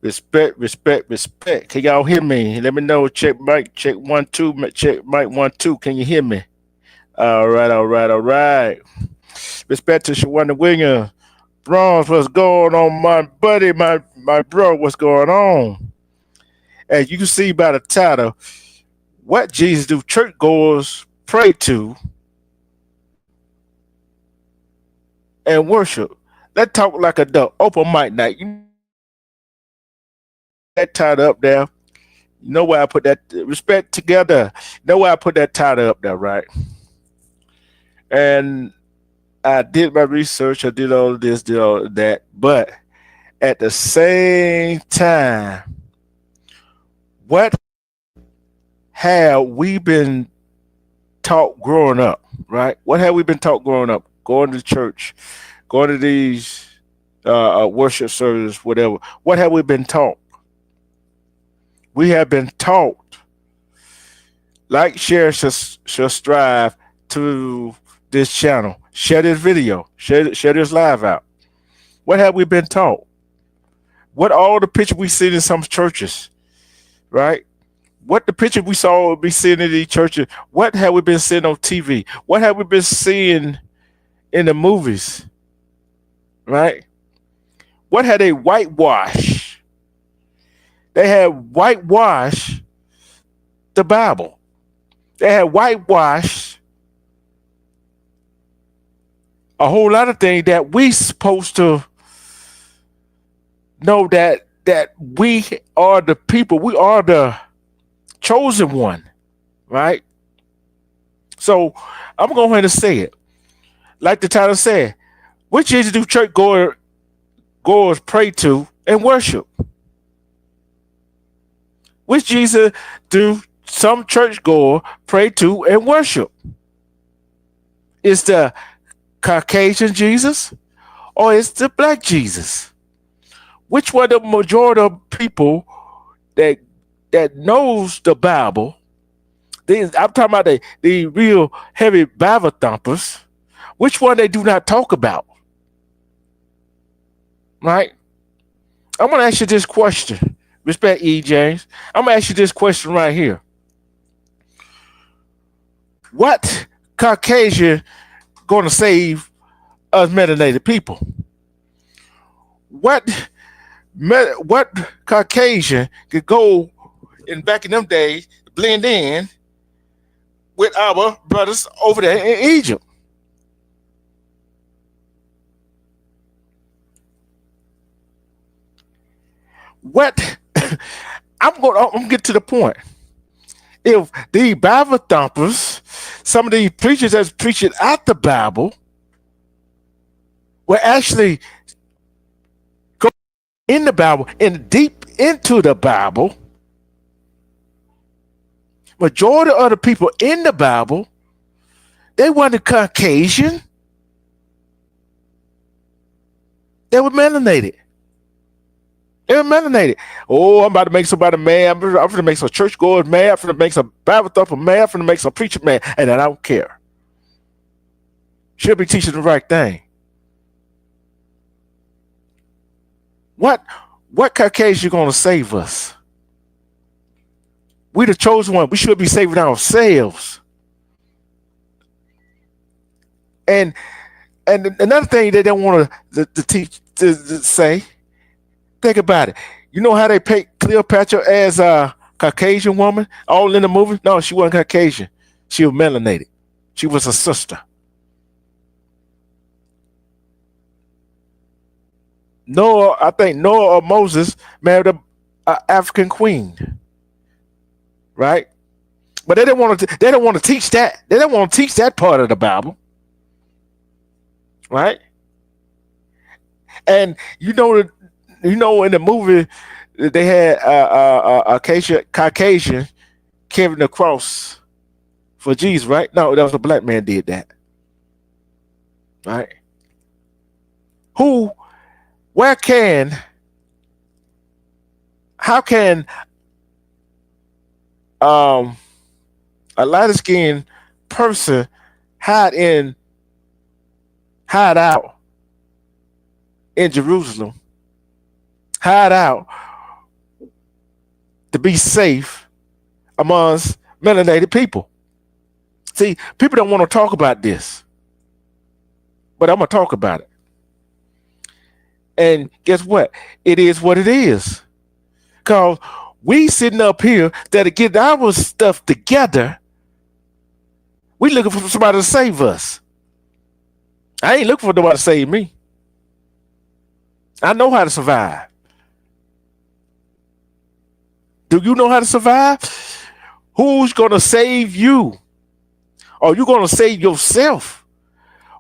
Respect, respect, respect. Can y'all hear me? Let me know. Check mic, check 1 2, check mic 1 2. Can you hear me? All right, all right, all right. Respect to Shawana Williams. Bronze, what's going on, my buddy, my bro? What's going on? As you can see by the title, what Jesus do churchgoers pray to and worship? Let's talk like adult. Open mic night. You know that title up there. You know why I put that respect together. You know why I put that title up there, right? And I did my research. I did all of this, did all of that. But at the same time, what have we been taught growing up, right? What have we been taught growing up? Going to church, going to these worship services, whatever. What have we been taught? We have been taught, like, share, subscribe to this channel, share this video, share this live out. What have we been taught? What all the pictures we see in some churches, right? What the picture we saw be seeing in these churches? What have we been seeing on TV? What have we been seeing in the movies, right? What had they whitewash? They had whitewash the Bible. They had whitewash a whole lot of things that we supposed to know that we are the people, we are the chosen one, right? So I'm gonna go ahead and say it. Like the title said, which Jesus do goers pray to and worship? Which Jesus do some churchgoer pray to and worship? Is the Caucasian Jesus or is the black Jesus? Which one the majority of people that knows the Bible, I'm talking about the real heavy Bible thumpers, which one they do not talk about, right? I'm going to ask you this question. Respect, E. James. I'm going to ask you this question right here. What Caucasian going to save us melanated people? What Caucasian could go in back in them days blend in with our brothers over there in Egypt? What I'm gonna get to the point. If the Bible thumpers, some of the preachers that's preaching out the Bible, were actually go in the Bible and deep into the Bible, majority of the people in the Bible, they weren't Caucasian. They were melanated. They were melanated. Oh, I'm about to make somebody mad. I'm going to make some churchgoers mad. I'm going to make some Bible thumper mad. I'm going to make some preacher mad. And I don't care. Should be teaching the right thing. What Caucasian going to save us? We the chosen one. We should be saving ourselves. And another thing they don't want to teach to say. Think about it. You know how they paint Cleopatra as a Caucasian woman, all in the movie? No, she wasn't Caucasian. She was melanated. She was a sister. I think Noah or Moses married a African queen, right? But they didn't want to. They don't want to teach that. They don't want to teach that part of the Bible, right? And you know, in the movie they had a Caucasian carrying the cross for Jesus, right? No, that was a black man did that, right? Who, where can, how can a lighter skinned person hide out in Jerusalem, hide out to be safe amongst melanated people. See, people don't want to talk about this, but I'm gonna talk about it. And guess what? It is what it is. Cause we sitting up here that get our stuff together. We looking for somebody to save us. I ain't looking for nobody to save me. I know how to survive. Do you know how to survive? Who's gonna save you? Or you gonna save yourself?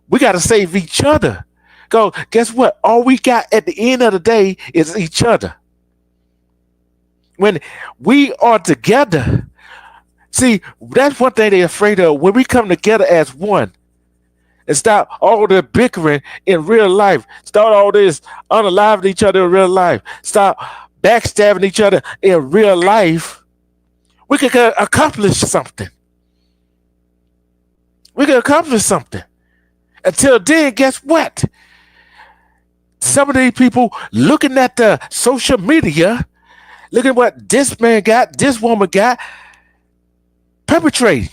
We gotta save each other. Cause guess what? All we got at the end of the day is each other. When we are together, see, that's one thing they're afraid of. When we come together as one and stop all the bickering in real life, start all this unaliving each other in real life, stop backstabbing each other in real life, we can accomplish something. We can accomplish something. Until then, guess what? Some of these people looking at the social media, looking at what this man got, this woman got, perpetrating.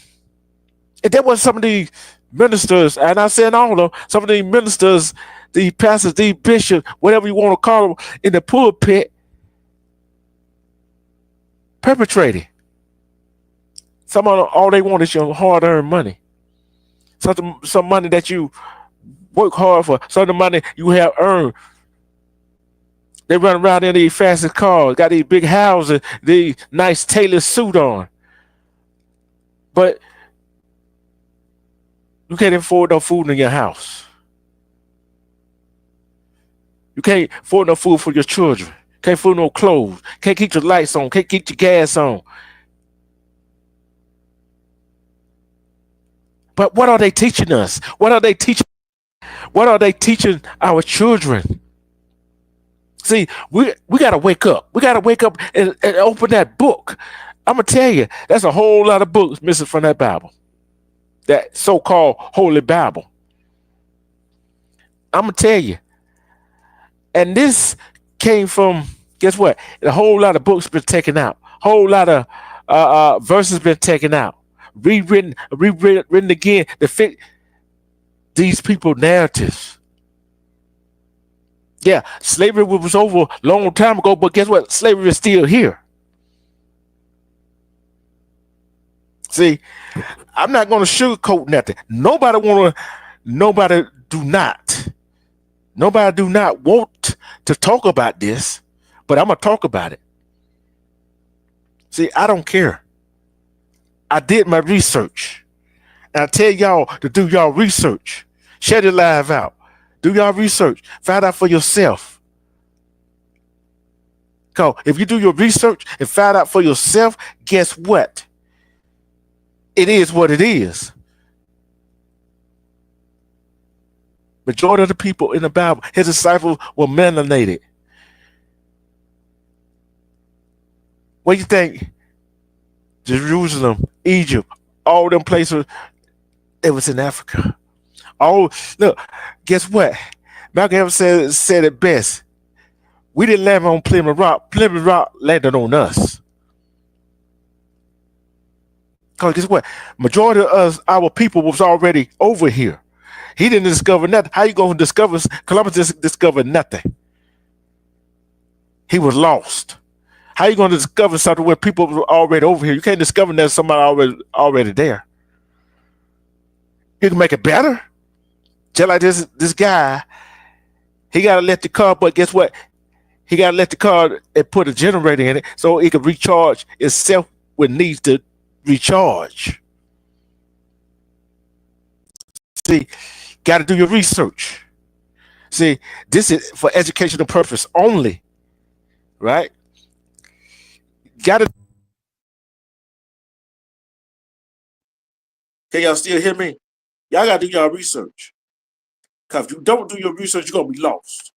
And that was some of the ministers, and I'm saying all of them, some of the ministers, the pastors, the bishops, whatever you want to call them, in the pulpit, perpetrating. Some of them, all they want is your hard-earned money. Some money that you work hard for, some of the money you have earned. They run around in these fastest cars, got these big houses, these nice tailored suit on. But you can't afford no food in your house. You can't afford no food for your children. Can't afford no clothes. Can't keep your lights on. Can't keep your gas on. But what are they teaching us? What are they teaching? What are they teaching our children? See, we gotta wake up. We gotta wake up and open that book. I'm gonna tell you, that's a whole lot of books missing from that Bible, that so-called Holy Bible. I'm gonna tell you, and this came from, guess what? A whole lot of books been taken out. Whole lot of verses been taken out, rewritten again to fit these people narratives. Yeah, slavery was over a long time ago, but guess what? Slavery is still here. See, I'm not going to sugarcoat nothing. Nobody do not want to talk about this, but I'm going to talk about it. See, I don't care. I did my research. And I tell y'all to do y'all research. Share the live out. Do y'all research. Find out for yourself. Because if you do your research and find out for yourself, guess what? It is what it is. Majority of the people in the Bible, his disciples were melanated. What do you think? Jerusalem, Egypt, all them places, it was in Africa. Oh, look, guess what? Malcolm X said it best. We didn't land on Plymouth Rock. Plymouth Rock landed on us. Because guess what? Majority of us, our people was already over here. He didn't discover nothing. How you going to discover? Columbus just discovered nothing. He was lost. How you going to discover something where people were already over here? You can't discover that somebody already there. You can make it better. Just like this guy, he got to let the car, but guess what? He got to let the car and put a generator in it so it can recharge itself when it needs to recharge. See, got to do your research. See, this is for educational purpose only, right? Got to. Can y'all still hear me? Y'all got to do y'all research. Because if you don't do your research, you're going to be lost.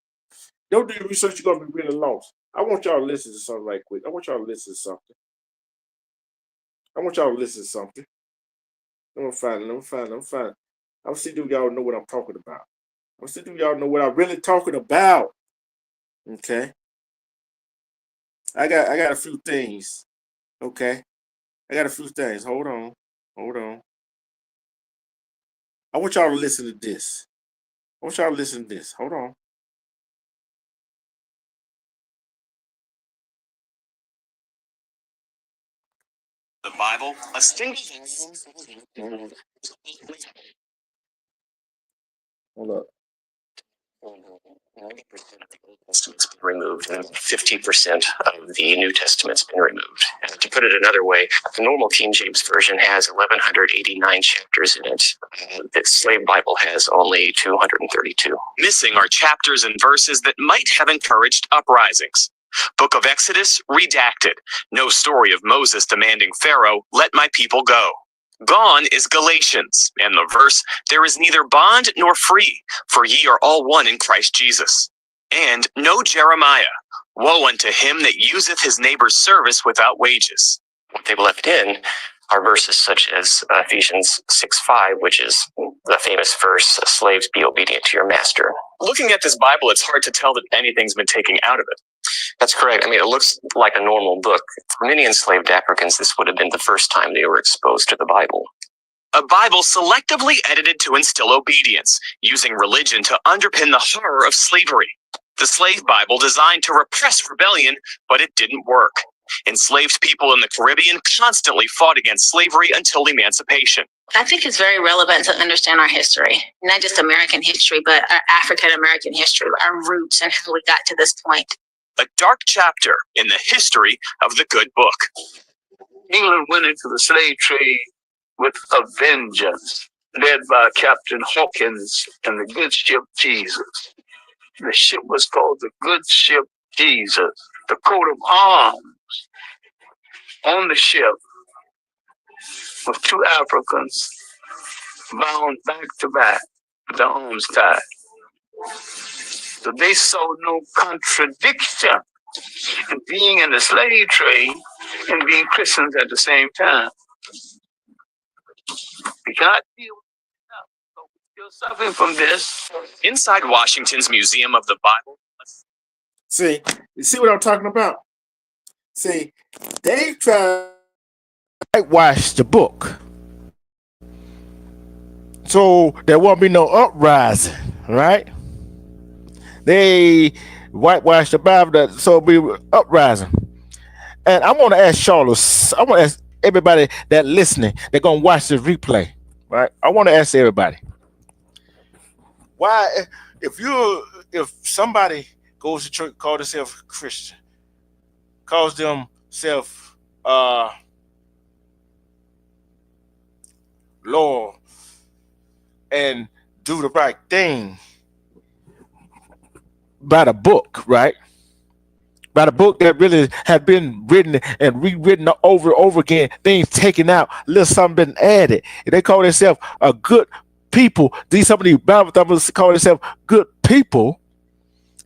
Don't do your research, you're going to be really lost. I want y'all to listen to something right quick. I want y'all to listen to something. I'm going to find it. I'm see do y'all know what I'm talking about. I'm see do y'all know what I'm really talking about. Okay. I got a few things Okay. I got a few things. Hold on. Hold on. I want y'all to listen to this. I want y'all to listen to this. Hold on. The Bible, a single. Hold up. 90% of the Old Testament's been removed, and 50% of the New Testament's been removed. And to put it another way, the normal King James Version has 1,189 chapters in it. The Slave Bible has only 232. Missing are chapters and verses that might have encouraged uprisings. Book of Exodus, redacted. No story of Moses demanding Pharaoh, let my people go. Gone is Galatians, and the verse, there is neither bond nor free, for ye are all one in Christ Jesus. And no Jeremiah, woe unto him that useth his neighbor's service without wages. What they've left in are verses such as Ephesians 6:5, which is the famous verse, slaves be obedient to your master. Looking at this Bible, it's hard to tell that anything's been taken out of it. That's correct. I mean, it looks like a normal book. For many enslaved Africans, this would have been the first time they were exposed to the Bible. A Bible selectively edited to instill obedience, using religion to underpin the horror of slavery. The Slave Bible designed to repress rebellion, but it didn't work. Enslaved people in the Caribbean constantly fought against slavery until emancipation. I think it's very relevant to understand our history, not just American history, but our African American history, our roots, and how we got to this point. A dark chapter in the history of the good book. England went into the slave trade with a vengeance, led by Captain Hawkins and the good ship Jesus. The ship was called the good ship Jesus. The coat of arms on the ship with two Africans bound back to back, with their arms tied. So they saw no contradiction in being in the slave trade and being Christians at the same time. We cannot deal with it now. So we're still suffering from this. Inside Washington's Museum of the Bible. See, you see what I'm talking about? See, they try to whitewash the book. So there won't be no uprising, right? They whitewash the Bible, so it'll be uprising. And I want to ask Charlotte, I want to ask everybody that listening, they're going to watch this replay, right? I want to ask everybody, why, if somebody goes to church, call themselves Christian, calls themselves Lord, and do the right thing by the book, right? By the book that really have been written and rewritten over and over again, things taken out, a little something been added. And they call themselves a good people. Some of these Bible thumpers call themselves good people.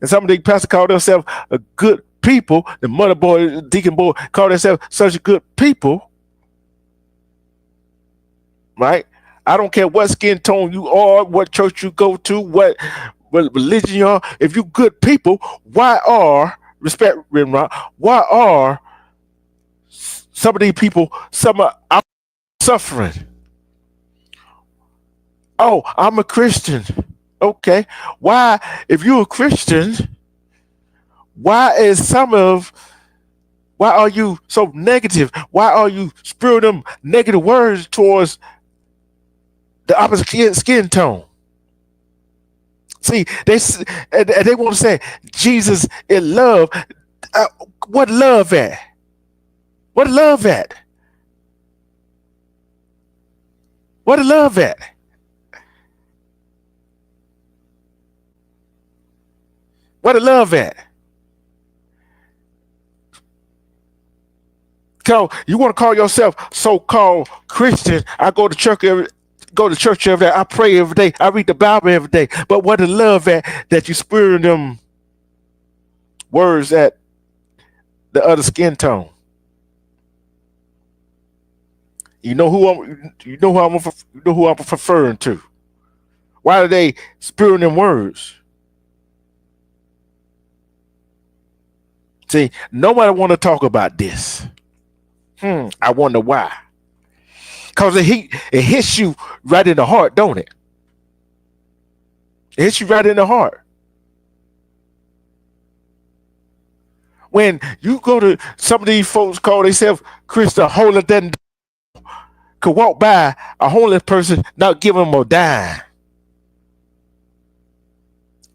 And some of these pastors call themselves a good people. The mother boy, deacon boy call themselves such a good people. Right? I don't care what skin tone you are, what church you go to, what religion you are. If you good people, why are some of these people suffering? Oh, I'm a Christian. Okay. Why, if you're a Christian, why are you so negative? Why are you spewing them negative words towards the opposite skin tone? See, they want to say Jesus is love. What love at? What love at? What love at? What love at? You want to call yourself so-called Christian? I go to church every day. I pray every day. I read the Bible every day. But what the love at that you spewing them words at the other skin tone? You know who I'm referring to. Why are they spewing them words? See, nobody want to talk about this. I wonder why. Because it hits you right in the heart, don't it? It hits you right in the heart. When you go to some of these folks call themselves Christian, holier than could walk by a homeless person, not give them a dime.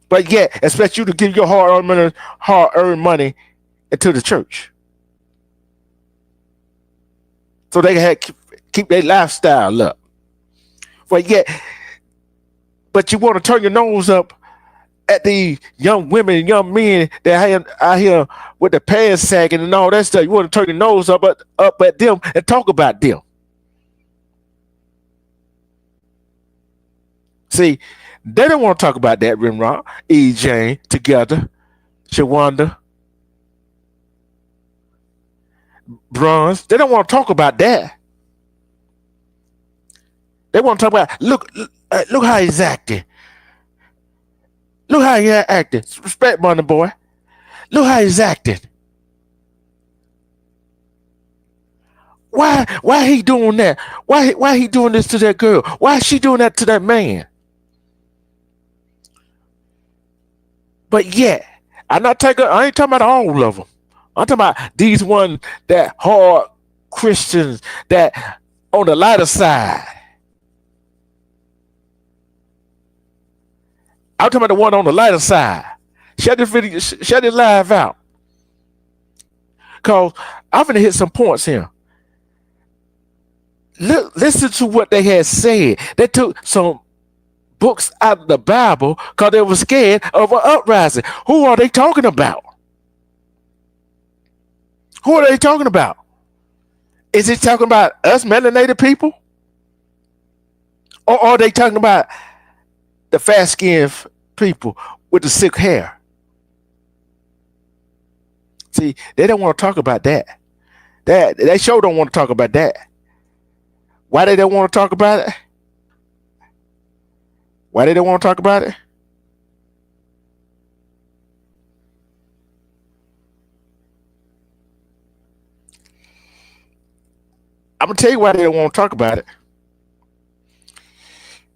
But yet, expect you to give your hard-earned money into the church. So they can keep their lifestyle up. But you want to turn your nose up at the young women and young men that out here with the pants sagging and all that stuff. You want to turn your nose up at them and talk about them. See, they don't want to talk about that, Rimrock, E. Jane, together, Shawanda, Bronze. They don't want to talk about that. They want to talk about, look how he's acting. Look how he's acting. Respect, Money Boy. Look how he's acting. Why he doing that? Why he doing this to that girl? Why is she doing that to that man? But yet, I ain't talking about all of them. I'm talking about these ones that hard Christians that on the lighter side. I'm talking about the one on the lighter side. Shut this live out. Cause I'm gonna hit some points here. Listen to what they had said. They took some books out of the Bible because they were scared of an uprising. Who are they talking about? Who are they talking about? Is it talking about us melanated people? Or are they talking about the fast-skinned people with the sick hair? See, they don't want to talk about that. They sure don't want to talk about that. Why they don't want to talk about it? Why they don't want to talk about it? I'm going to tell you why they don't want to talk about it.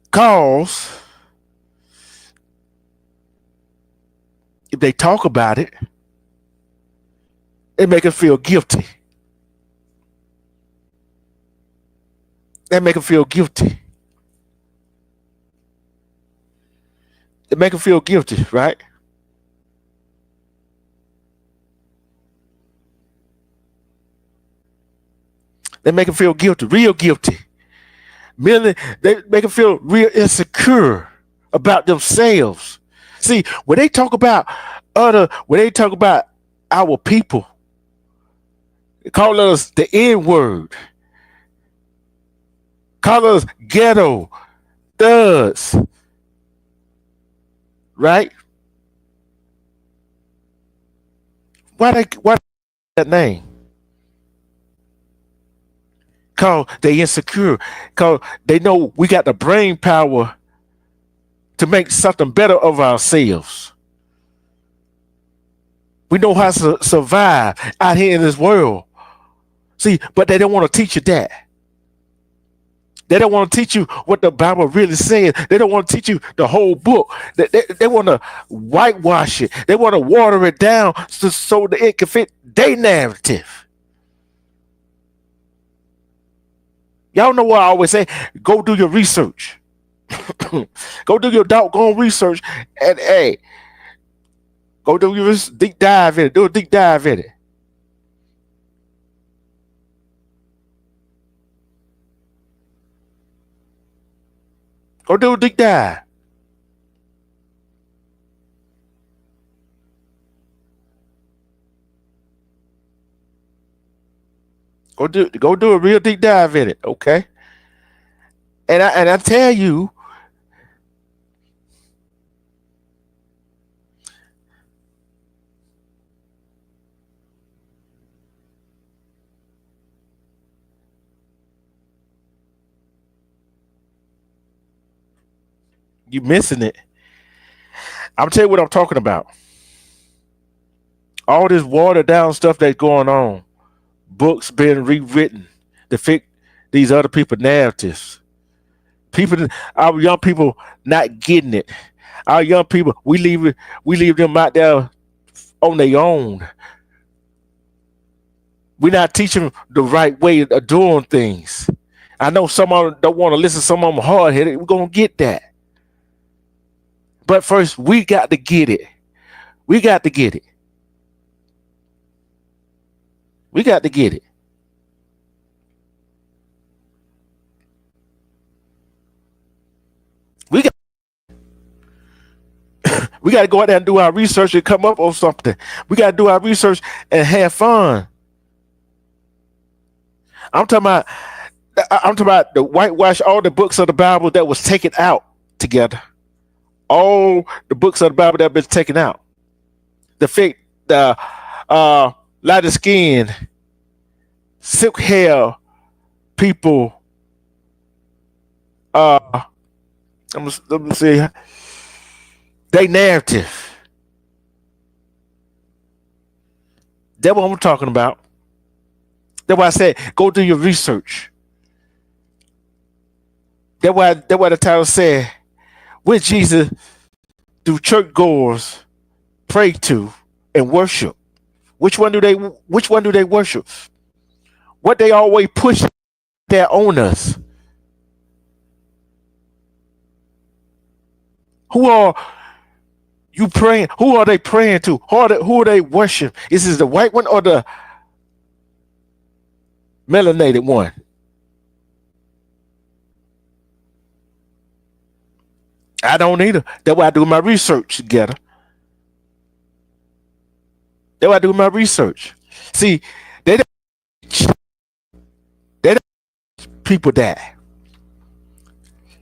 Because if they talk about it, it make them feel guilty. They make them feel guilty. They make them feel guilty, right? They make them feel guilty, real guilty. They make them feel real insecure about themselves. See, when they talk about our people, they call us the N-word, call us ghetto, thugs, right? Why that name? Cause they insecure. Cause they know we got the brain power to make something better of ourselves. We know how to survive out here in this world. See, but they don't want to teach you that. They don't want to teach you what the Bible really says. They don't want to teach you the whole book. They want to whitewash it. They want to water it down so that it can fit their narrative. Y'all know what I always say? Go do your research. Go do your doggone research. And hey, go do your deep dive in it. Do a deep dive in it. Go do a deep dive. Go do a real deep dive in it, okay? And I tell you, you missing it. I'm tell you what I'm talking about. All this watered down stuff that's going on. books being rewritten to fit these other people narratives. People, our young people not getting it. Our young people, we leave them out there on their own. We're not teaching them the right way of doing things. I know some of them don't want to listen, some of them hard headed. We're gonna get that. But first we got to get it. We got to get it. We got to get it. We got we got to go out there and do our research and come up with something. We got to do our research and have fun. I'm talking about I'm talking about the whitewash all the books of the Bible that was taken out together. All the books of the Bible that have been taken out. The fake, the lighter skin, silk hair people. Let me see. They narrative. That's what I'm talking about. That's why I said go do your research. That's why the title said, "With Jesus, do churchgoers pray to and worship? Which one do they worship? What they always push there on us? Who are you praying? Who are they praying to? Who are they worshiping? Is this the white one or the melanated one? I don't either. That's why I do my research together. That's why I do my research. See, they don't, they don't people that.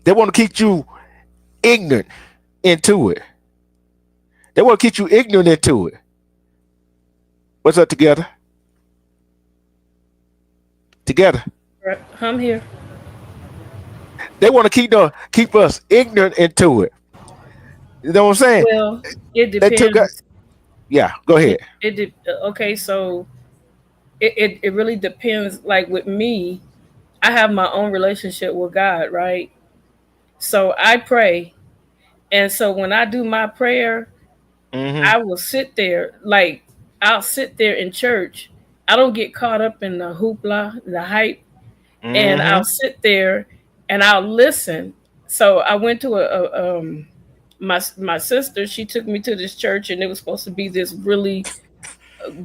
They want to keep you ignorant into it. They want to keep you ignorant into it. What's up together? Together. Right, I'm here. They want to keep us ignorant into it. You know what I'm saying? Well, it They took us. depends. Yeah, go ahead. Okay, so it really depends. Like with me, I have my own relationship with God, right? So I pray, and so when I do my prayer, Mm-hmm. I will sit there, like I'll sit there in church. I don't get caught up in the hoopla, the hype, and I'll Mm-hmm. sit there and I'll listen. So I went to my sister. She took me to this church, and it was supposed to be this really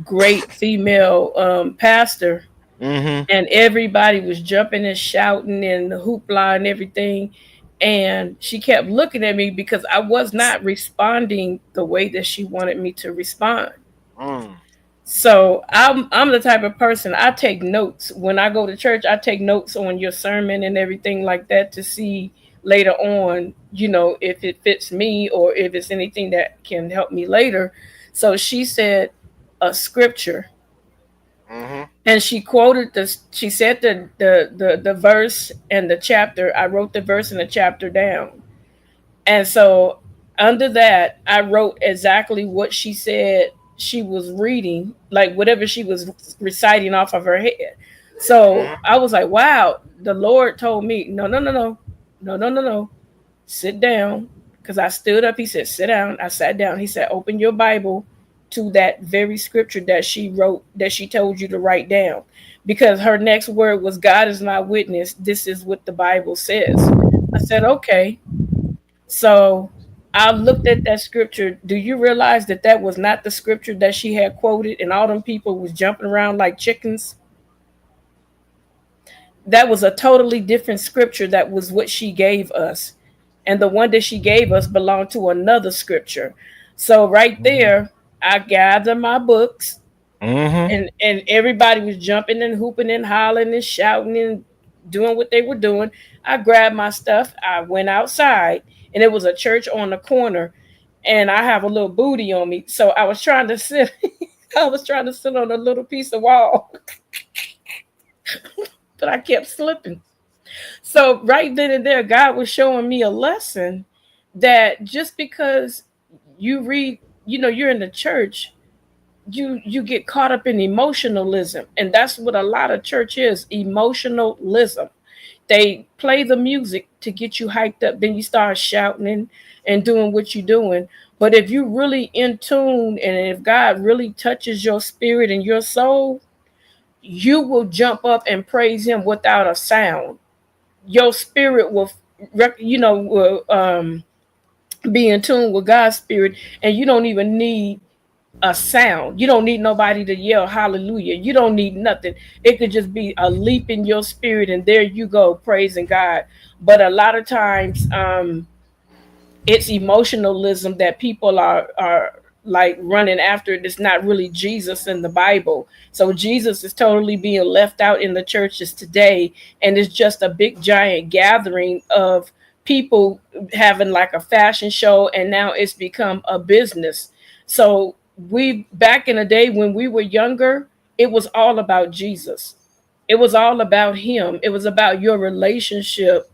great female pastor, Mm-hmm. and everybody was jumping and shouting and the hoopla and everything. And she kept looking at me because I was not responding the way that she wanted me to respond. Mm. So I'm the type of person, I take notes when I go to church. I take notes on your sermon and everything like that to see later on, if it fits me or if it's anything that can help me later. So she said a scripture, Mm-hmm. and she quoted this. She said the verse and the chapter. I wrote the verse and the chapter down, and so under that, I wrote exactly what she said she was reading, like whatever she was reciting off of her head. So Mm-hmm. I was like, wow, the Lord told me, no, no, no, no, no, no, no, no, sit down. Because I stood up. He said, sit down. I sat down. He said, open your Bible to that very scripture that she wrote, that she told you to write down. Because her next word was, God is my witness. This is what the Bible says. I said, okay. So I looked at that scripture. Do you realize that that was not the scripture that she had quoted, and all them people was jumping around like chickens? That was a totally different scripture. That was what she gave us. And the one that she gave us belonged to another scripture. So right there, I gathered my books, Mm-hmm. and everybody was jumping and hooping and hollering and shouting and doing what they were doing. I grabbed my stuff. I went outside, and it was a church on the corner, and I have a little booty on me. So I was trying to sit I was trying to sit on a little piece of wall, but I kept slipping. So right then and there, God was showing me a lesson that just because you read, you're in the church, you get caught up in emotionalism, and that's what a lot of church is, emotionalism. They play the music to get you hyped up, then you start shouting and doing what you're doing. But if you really in tune, and if God really touches your spirit and your soul, you will jump up and praise him without a sound. Your spirit will be in tune with God's spirit, and you don't even need a sound. You don't need nobody to yell hallelujah. You don't need nothing. It could just be a leap in your spirit, and there you go, praising God. But a lot of times, it's emotionalism that people are like running after. It's not really Jesus in the Bible. So Jesus is totally being left out in the churches today, and it's just a big giant gathering of people having like a fashion show, and now it's become a business. So we, back in the day when we were younger, it was all about Jesus. It was all about him. It was about your relationship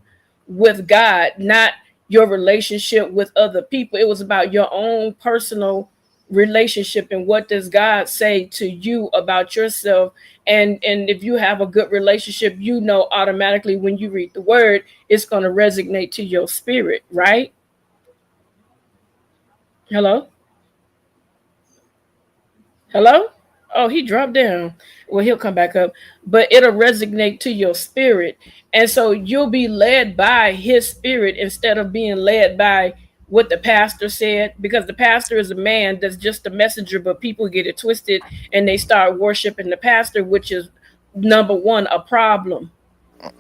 with God, not your relationship with other people. It was about your own personal relationship, and what does God say to you about yourself. And if you have a good relationship, you know automatically when you read the word, it's going to resonate to your spirit, right? Hello? Hello? Oh, he dropped down. Well, he'll come back up, but it'll resonate to your spirit. And so you'll be led by his spirit instead of being led by what the pastor said, because the pastor is a man that's just a messenger, but people get it twisted and they start worshiping the pastor, which is number one, a problem.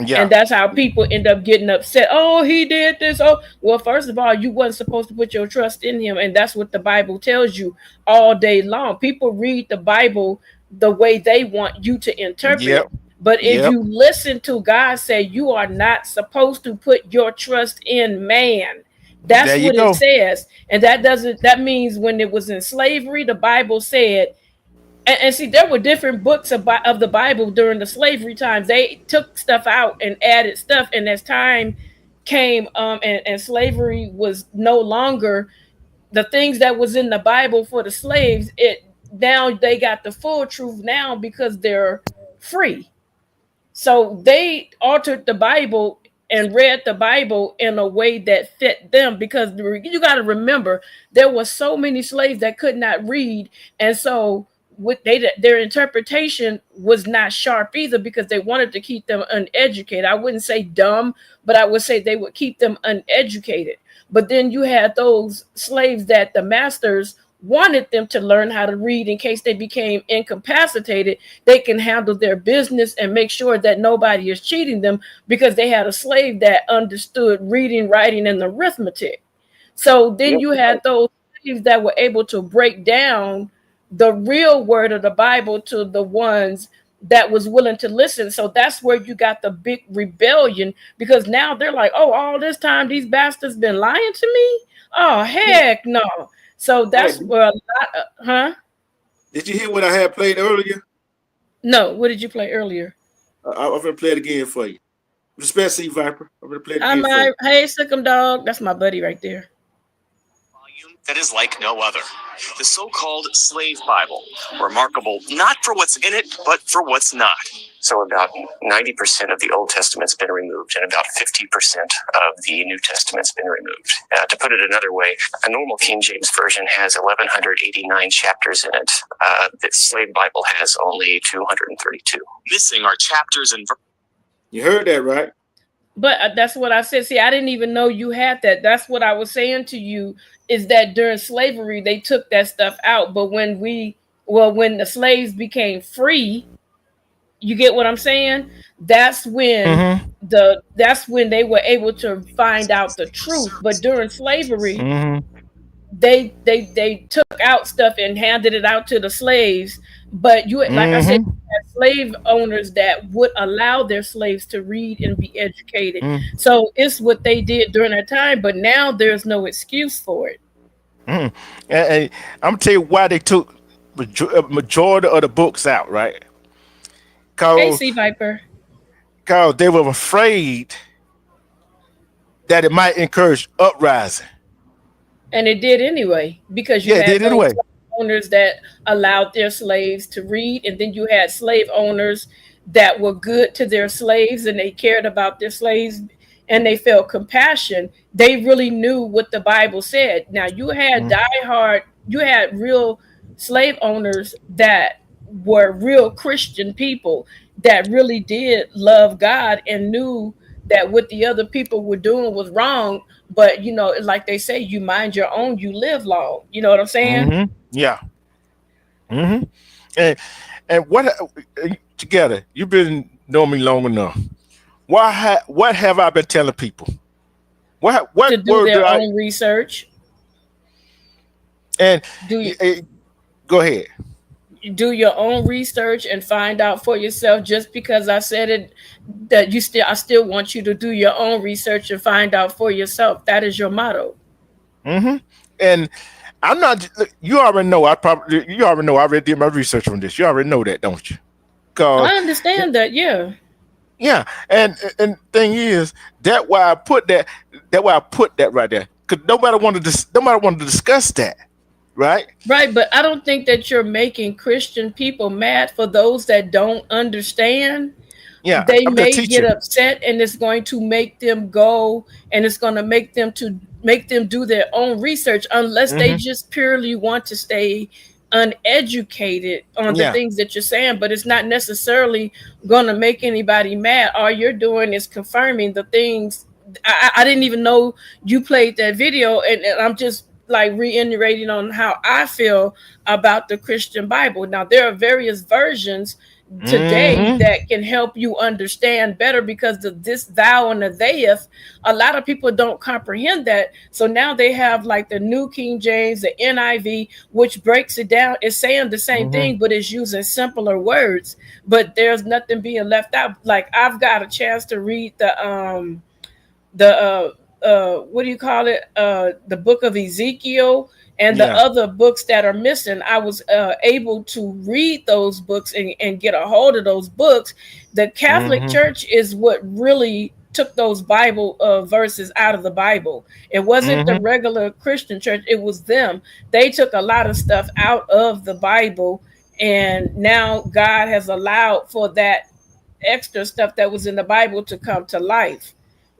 Yeah. And that's how people end up getting upset. Oh, he did this. Oh, well, first of all, you wasn't supposed to put your trust in him, and that's what the Bible tells you all day long. People read the Bible the way they want you to interpret Yep. it. But if Yep. you listen to God say, you are not supposed to put your trust in man. There That's you what it go. says. And that means when it was in slavery, the Bible said, and see, there were different books of the Bible during the slavery times. They took stuff out and added stuff, and as time came, and slavery was no longer the things that was in the Bible for the slaves. It now they got the full truth now because they're free. So they altered the Bible and read the Bible in a way that fit them, because you got to remember there were so many slaves that could not read, and so their interpretation was not sharp either, because they wanted to keep them uneducated. I wouldn't say dumb, but I would say they would keep them uneducated. But then you had those slaves that the masters wanted them to learn how to read in case they became incapacitated. They can handle their business and make sure that nobody is cheating them, because they had a slave that understood reading, writing, and arithmetic. So then Yep. you had those slaves that were able to break down the real word of the Bible to the ones that was willing to listen. So that's where you got the big rebellion, because now they're like, oh, all this time these bastards been lying to me. Oh, Yeah. heck no. So Right. that's where a lot of, huh? Did you hear what I had played earlier? No, what did you play earlier? I'm gonna play it again for you. Respect, C Viper. I'm gonna play it Hi, again for my you. hey, Sickum Dog. That's my buddy right there. Volume that is like no other. The so-called Slave Bible, remarkable not for what's in it, but for what's not. So about 90% of the Old Testament's been removed, and about 50% of the New Testament's been removed. To put it another way, a normal King James Version has 1,189 chapters in it. The Slave Bible has only 232. Missing are chapters and verses. You heard that, right? But that's what I said. See, I didn't even know you had that. That's what I was saying to you, is that during slavery they took that stuff out. But when the slaves became free, you get what I'm saying? That's when Mm-hmm. that's when they were able to find out the truth. But during slavery, Mm-hmm. they took out stuff and handed it out to the slaves. But you, like I said, Mm-hmm. you had slave owners that would allow their slaves to read and be educated. Mm-hmm. So it's what they did during that time, but now there's no excuse for it. Mm-hmm. And I'm gonna tell you why they took majority of the books out, right? Hey, Cause, Sea Viper. cause they were afraid that it might encourage uprising. And it did anyway, because you Yeah, it had did those anyway. owners that allowed their slaves to read, and then you had slave owners that were good to their slaves and they cared about their slaves and they felt compassion. They really knew what the Bible said. Now you had Mm, diehard, you had real slave owners that were real Christian people that really did love God and knew that what the other people were doing was wrong. But like they say, you mind your own, you live long. You know what I'm saying? yeah. hmm And what together? You've been knowing me long enough. What have I been telling people? To What do word do their I? own research. And Do you go ahead. do your own research and find out for yourself? Just because I said it, that I still want you to do your own research and find out for yourself. That is your motto. hmm And I'm not. Look, you already know. You already know. I already did my research on this. You already know that, don't you? Cause I understand that, yeah. yeah, and thing is that why I put that. That why I put that right there. Cause nobody wanted to discuss that, right? Right, but I don't think that you're making Christian people mad. For those that don't understand, Yeah, they I'm just may get teaching. upset, and it's going to make them go, and it's going to make them do their own research, unless they hmm just purely want to stay uneducated on the Yeah. things that you're saying. But it's not necessarily going to make anybody mad. All you're doing is confirming the things. I didn't even know you played that video, and I'm just like reiterating on how I feel about the Christian Bible. Now there are various versions today hmm that can help you understand better, because of this thou and the theyeth. A lot of people don't comprehend that, so now they have like the New King James, the NIV, which breaks it down. It's saying the same hmm thing, but it's using simpler words, but there's nothing being left out. Like, I've got a chance to read the what do you call it, the book of Ezekiel and the Yeah. other books that are missing. I was able to read those books and get a hold of those books. The Catholic hmm Church is what really took those Bible verses out of the Bible. It wasn't the hmm regular Christian church, it was them. They took a lot of stuff out of the Bible, and now God has allowed for that extra stuff that was in the Bible to come to life.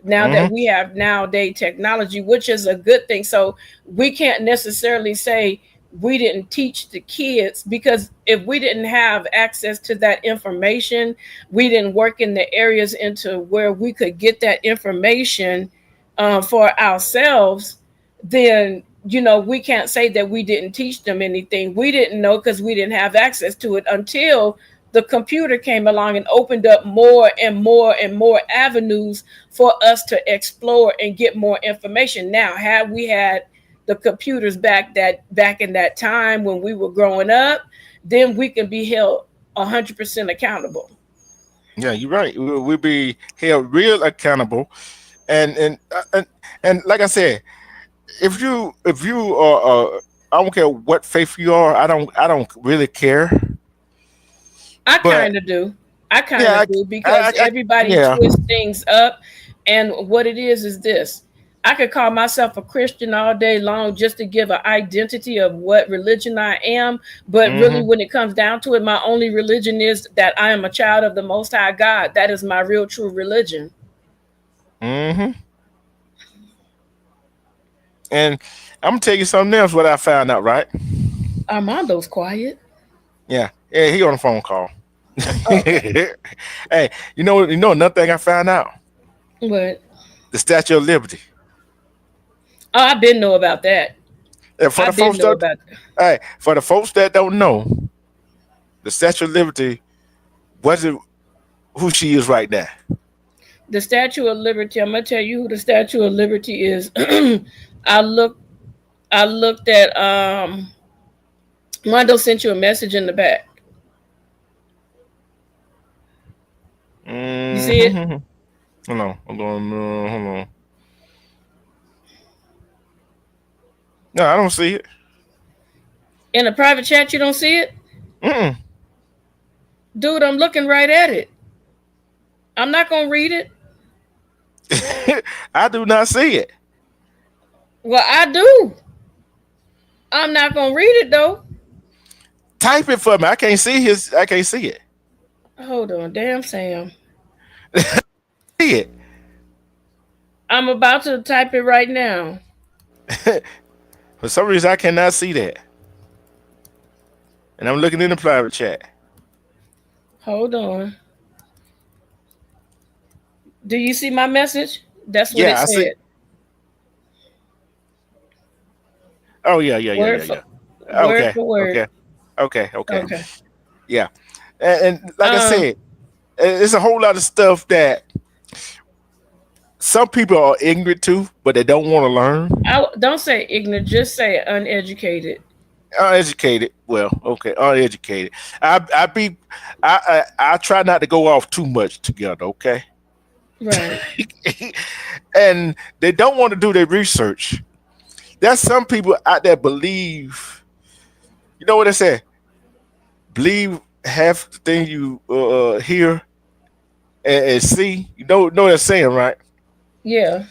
Now that hmm we have nowadays technology, which is a good thing. So we can't necessarily say we didn't teach the kids, because if we didn't have access to that information, we didn't work in the areas into where we could get that information for ourselves, then we can't say that we didn't teach them anything. We didn't know because we didn't have access to it until the computer came along and opened up more and more and more avenues for us to explore and get more information. Now, had we had the computers back in that time when we were growing up, then we can be held 100% accountable. Yeah, you're right. We'll be held real accountable, and and like I said, if you are, I don't care what faith you are. I don't really care. I But kind of do. I kind yeah, of do, because everybody yeah. twists things up. And what it is this: I could call myself a Christian all day long just to give an identity of what religion I am. But really, hmm when it comes down to it, my only religion is that I am a child of the Most High God. That is my real, true religion. hmm And I'm gonna tell you something else. What I found out, right? Armando's quiet. Yeah, yeah. He on a phone call. Okay. Hey, you know another thing I found out: But the Statue of Liberty. oh, I didn't know about that. And for I the didn't folks know that, about hey, for the folks that don't know, the Statue of Liberty wasn't who she is right now. the Statue of Liberty. I'm gonna tell you who the Statue of Liberty is. I looked. I looked at Mondo sent you a message in the back. You see it? Mm-hmm. Hold on, hold on, hold on. No, I don't see it. In a private chat, you don't see it? Mm-mm. Dude, I'm looking right at it. I'm not gonna read it. I do not see it. Well, I do. I'm not gonna read it though. Type it for me. I can't see his. I can't see it. Hold on, damn Sam. See it. I'm about to type it right now. For some reason, I cannot see that. And I'm looking in the private chat. Hold on. Do you see my message? That's what it Yeah, I see. said. Oh yeah, yeah, yeah, yeah, Word yeah. for word Okay, for word. okay, okay. Okay. Yeah, and like I Um, said, it's a whole lot of stuff that some people are ignorant to, but they don't want to learn. I don't say ignorant, just say uneducated. Uneducated, well, okay, uneducated. I be, I try not to go off too much together, okay? Right. And they don't want to do their research. There's some people out there believe, you know what they say? Believe half the thing you hear and see. You know what they're saying, right? Yeah.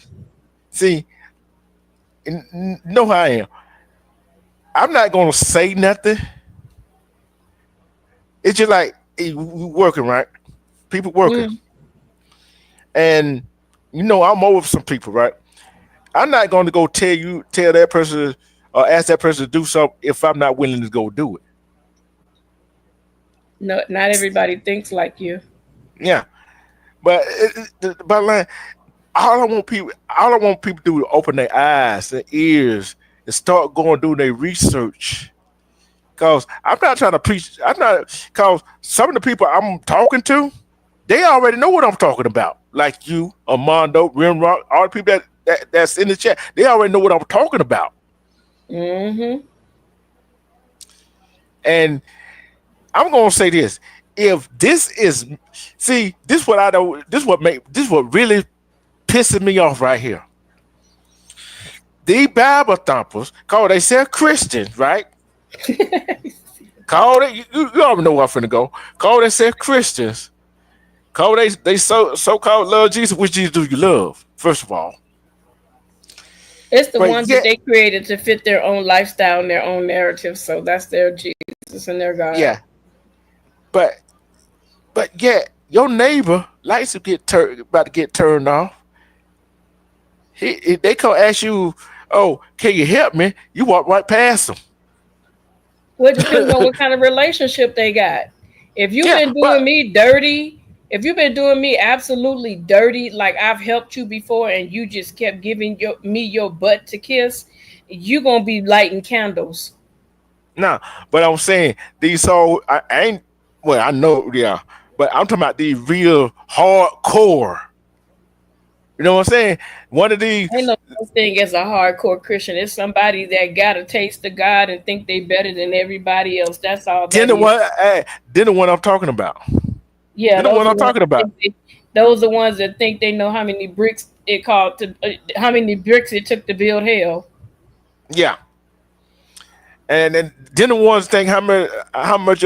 See, know how I am. I'm not gonna say nothing. It's just like we working, right? People working, Mm. and I'm over some people, right? I'm not going to go tell that person or ask that person to do something if I'm not willing to go do it. No, not everybody thinks like you. Yeah, but the bottom line, all I want people to do is open their eyes, their ears, and start going do their research. Cause I'm not trying to preach. I'm not. Cause some of the people I'm talking to, they already know what I'm talking about. Like you, Armando, Rimrock, all the people that's in the chat, they already know what I'm talking about. Mm-hmm. And I'm gonna say this: if this is, see, this what I don't, this what really pisses me off right here. The Bible thumpers call themselves Christians, right? Call it, you already know where I'm finna go. Call themselves Christians. Call they so called love Jesus. Which Jesus do you love? First of all, It's the but ones that yet, they created to fit their own lifestyle and their own narrative. So that's their Jesus and their God. yeah, but yet your neighbor likes to about to get turned off. They come ask you, "Oh, can you help me?" You walk right past them. Well, it depends on what kind of relationship they got. If you've Yeah, been doing but me dirty, if you've been doing me absolutely dirty, like I've helped you before, and you just kept giving me your butt to kiss, you gonna be lighting candles. nah. But I'm saying these so I ain't. Well, I know, yeah, but I'm talking about these real hardcore. You know what I'm saying? One of these. Ain't no such thing as a hardcore Christian. It's somebody that got a taste of God and think they better than everybody else. That's all Then that the is. one, then the one I'm talking about. Yeah, Then the those one are I'm the ones talking that about. think those are the ones that think they know how many bricks it called to how many bricks it took to build hell. Yeah, and then the ones think how much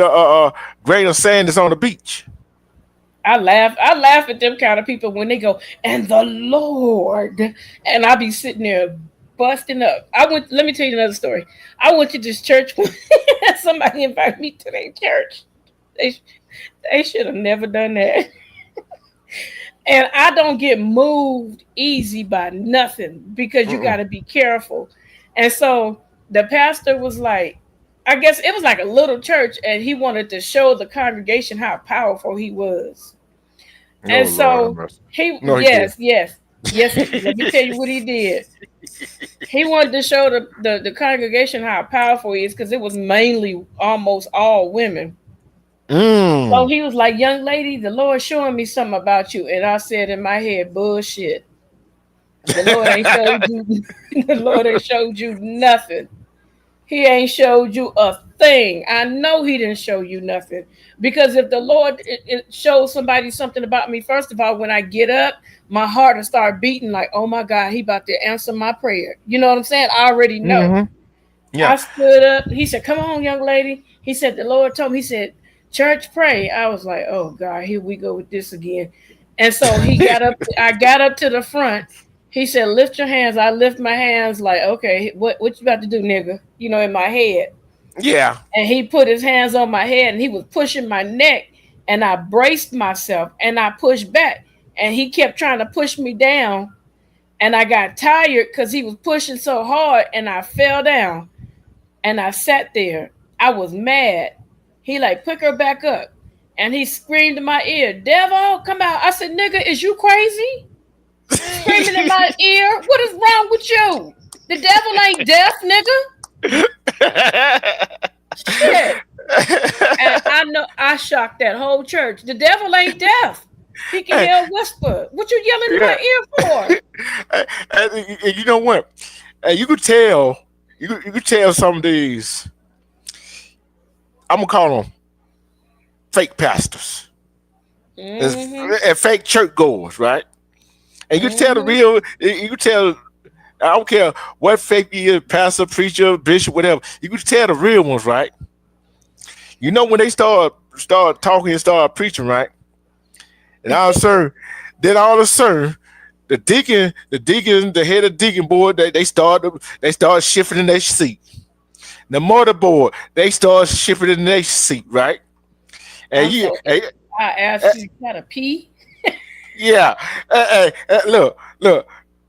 grain of sand is on the beach. I laugh at them kind of people when they go, and the Lord, and I be sitting there busting up. I went. Let me tell you another story. I went to this church when somebody invited me to their church. They they should have never done that. And I don't get moved easy by nothing because you got Mm-mm. to be careful. And so the pastor was like, I guess it was like a little church, and he wanted to show the congregation how powerful he was. No, And Lord, have so mercy. he, No, he did. yes. Let me tell you what he did. He wanted to show the congregation how powerful he is because it was mainly almost all women. So Mm. he was like, "Young lady, the Lord showing me something about you." And I said in my head, "Bullshit. The Lord ain't showed you the Lord ain't showed you nothing. He ain't showed you a thing. I know he didn't show you nothing. Because if the Lord it shows somebody something about me, first of all, when I get up, my heart will start beating like, oh my God, he about to answer my prayer. You know what I'm saying? I already know. Mm-hmm. Yeah. I stood up. He said, "Come on, young lady." He said, "The Lord told me." He said, "Church, pray." I was like, "Oh God, here we go with this again." And so he got up. I got up to the front. He said, "Lift your hands." I lift my hands, like, "Okay, what you about to do, nigga?" You know, in my head. Yeah. and he put his hands on my head and he was pushing my neck, and I braced myself and I pushed back, and he kept trying to push me down, and I got tired because he was pushing so hard, and I fell down and I sat there. I was mad. He like, pick her back up. And he screamed in my ear, devil, come out. I said, nigga, is you crazy? Screaming in my ear. What is wrong with you? The devil ain't deaf, nigga. Shit. And I know I shocked that whole church. The devil ain't deaf. He can Hey, hear a whisper. What you yelling in my yeah. ear for? And you know what? You could tell. You could tell some of these. I'm gonna call them fake pastors Mm-hmm. and fake church goers, right? And you can tell the Mm-hmm. real. You can tell. I don't care what fake he is, pastor, preacher, bishop, whatever. You can tell the real ones, right? You know when they start talking and start preaching, right? And all of a sudden, then all of a sudden, the head of deacon board, they start shifting in their seat. The motherboard, they start shifting in their seat, right? And I'm you, so eh, I eh, asked you to pee. yeah, look,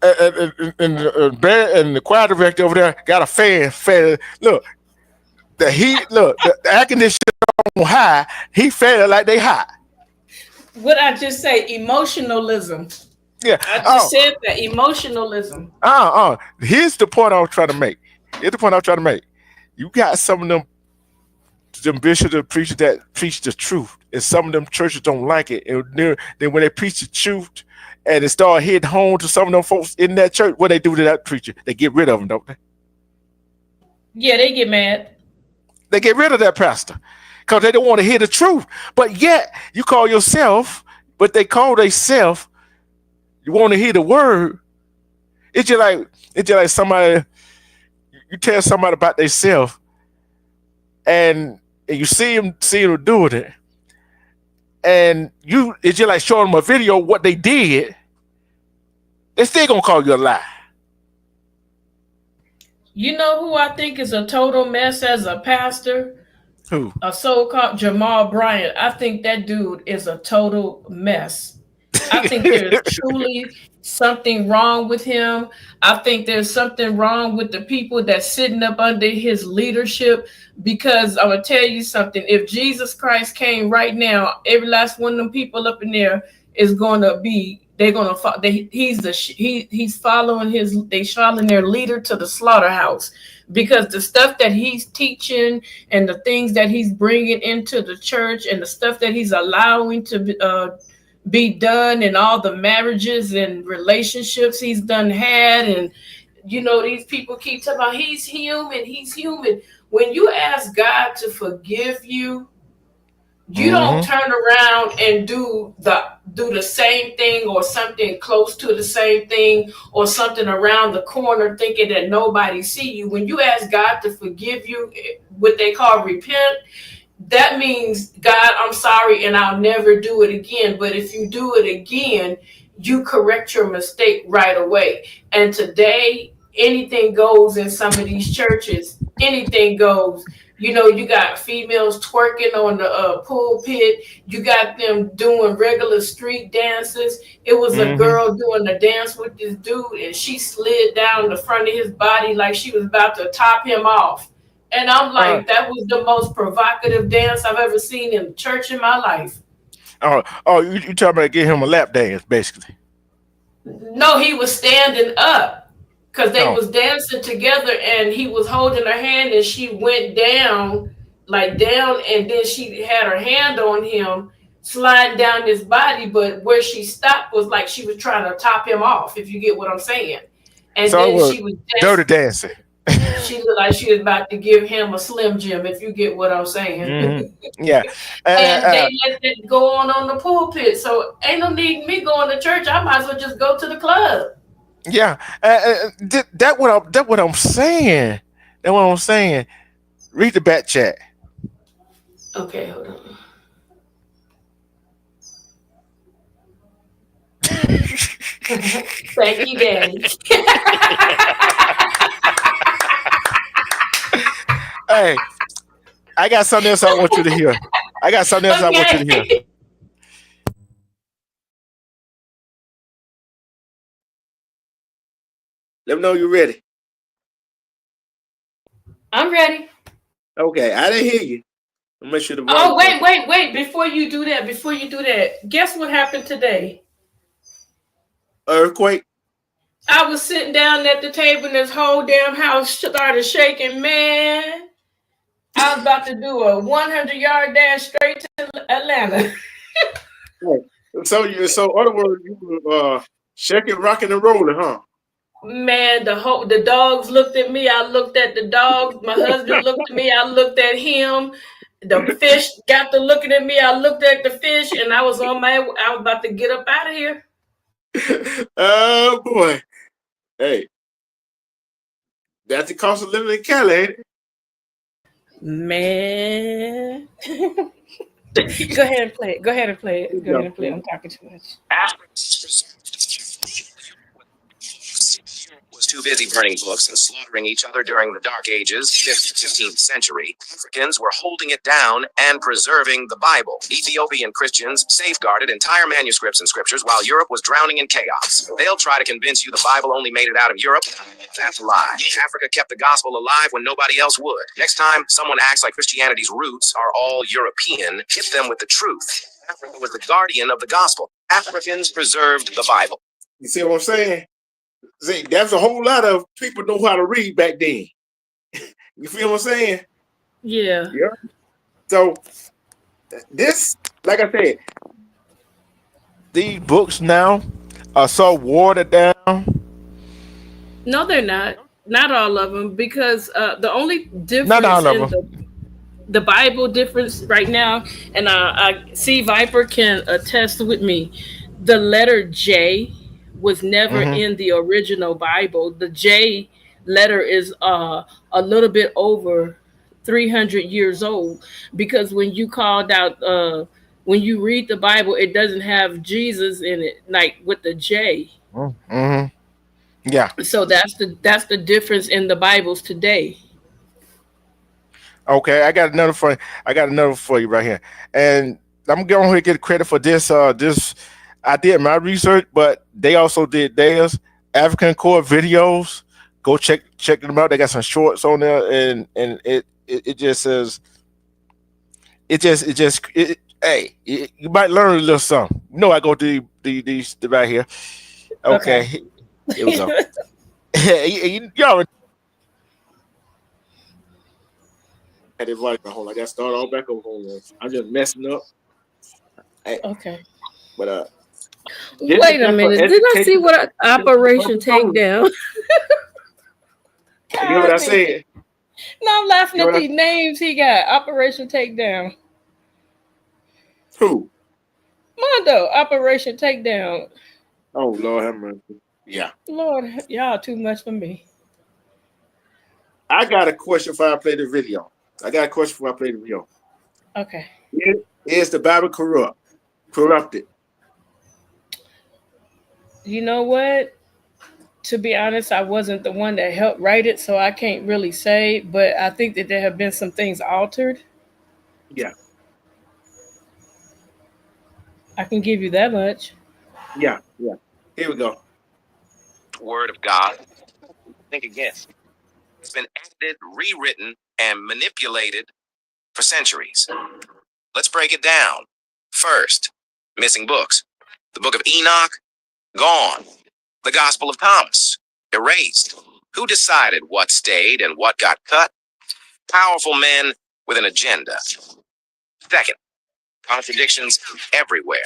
and the choir director over there got a fan. Look, the air conditioner on high. He fed it like they hot. What I just say, emotionalism. Yeah. I just Oh, said that emotionalism. Here's the point I was trying to make. Here's the point I was trying to make. You got some of them bishops and preachers that preach the truth, and some of them churches don't like it. And then when they preach the truth, and it start hitting home to some of them folks in that church, what they do to that preacher? They get rid of him, don't they? Yeah, they get mad. They get rid of that pastor because they don't want to hear the truth. But yet you call yourself, but they call themselves. You want to hear the word. It's just like somebody. You tell somebody about themselves, and you see them doing it, and it's just like showing them a video of what they did. They still gonna call you a lie. You know who I think is a total mess as a pastor? Who? A so-called Jamal Bryant. I think that dude is a total mess. I think there's truly something wrong with him. I think there's something wrong with the people that's sitting up under his leadership. Because I'm gonna tell you something. If Jesus Christ came right now, every last one of them people up in there is gonna be. They're gonna. He's following his. They following their leader to the slaughterhouse, because the stuff that he's teaching and the things that he's bringing into the church and the stuff that he's allowing to be done, and all the marriages and relationships he's done had, and these people keep talking about he's human. When you ask God to forgive you, you don't Mm-hmm. turn around and do the same thing or something close to the same thing or something around the corner thinking that nobody see you. When you ask God to forgive you, what they call repent, that means, God, I'm sorry and I'll never do it again. But if you do it again, you correct your mistake right away. And today, anything goes in some of these churches. Anything goes. You got females twerking on the pulpit. You got them doing regular street dances. It was a Mm-hmm. girl doing a dance with this dude, and she slid down the front of his body like she was about to top him off. And I'm Uh, like, that was the most provocative dance I've ever seen in church in my life. you talking about give him a lap dance, basically? No, he was standing up because they Oh, was dancing together, and he was holding her hand, and she went down, like down, and then she had her hand on him, sliding down his body. But where she stopped was like she was trying to top him off, if you get what I'm saying. And so it then was she was dirty dancing. she looked like she was about to give him a Slim Jim, if you get what I'm saying. Yeah. Uh, And they uh, let it go on the pulpit. So ain't no need me going to church. I might as well just go to the club. yeah. That what I'm saying. That what I'm saying. Read the back chat. Okay, hold on. Thank you, Daddy. Hey, I got something else I want you to hear. I got something else I want you to hear. Okay. Let me know you're ready. I'm ready. Okay, I didn't hear you. I'll make sure the volume. Oh, wait. Before you do that, guess what happened today? Earthquake. I was sitting down at the table and this whole damn house started shaking, man. I was about to do a 100-yard dash straight to Atlanta. So other words, you were shaking, rocking, and rolling, huh? Man, the dogs looked at me. I looked at the dogs. My husband looked at me. I looked at him. The fish got to looking at me. I looked at the fish, and I was about to get up out of here. Oh boy. Hey, that's the cost of living in Cali, ain't it? Man. Go ahead and play it. Go ahead and play it. I'm talking too much. Was too busy burning books and slaughtering each other during the Dark Ages, 15th century. Africans were holding it down and preserving the Bible. Ethiopian Christians safeguarded entire manuscripts and scriptures while Europe was drowning in chaos. They'll try to convince you the Bible only made it out of Europe. That's a lie. Africa kept the gospel alive when nobody else would. Next time someone acts like Christianity's roots are all European, hit them with the truth. Africa was the guardian of the gospel. Africans preserved the Bible. You see what I'm saying? See, there's a whole lot of people know how to read back then. You feel what I'm saying? Yeah. Yeah. So this, like I said, These books now are so watered down. No, they're not. Not all of them, because the only difference Not all of in them. the Bible difference right now, and I see Viper can attest with me, the letter J was never Mm-hmm. in the original Bible. The J letter is a little bit over 300 years old, because when you called out when you read the Bible, it doesn't have Jesus in it, like with the J. Mm-hmm. Yeah. So that's the difference in the Bibles today. Okay. I got another for you right here, and I'm going to get credit for this. This I did my research, but they also did theirs. African Core videos. Go check them out. They got some shorts on there, and it just says hey, you might learn a little something. No, I go to these right here. Okay, Okay. here we go. you already had it right. Hold on, I got to start all back over. Hold on. I'm just messing up. Hey, Okay. but this is Wait a just for minute. Did I see education. what Operation Takedown? You hear what I God, said? no, I'm laughing You know at what these names he got. Operation Takedown. Who? Mondo, Operation Takedown. Oh Lord have mercy. Yeah. Lord, y'all too much for me. I got a question before I play the video. Okay. Is the Bible corrupted? You know what? To be honest, I wasn't the one that helped write it, so I can't really say, but I think that there have been some things altered. Yeah. I can give you that much. Yeah. Yeah. Here we go. Word of God. Think again. It's been edited, rewritten, and manipulated for centuries. Let's break it down. First, missing books. The book of Enoch, gone. The Gospel of Thomas, erased. Who decided what stayed and what got cut? Powerful men with an agenda. Second, contradictions everywhere.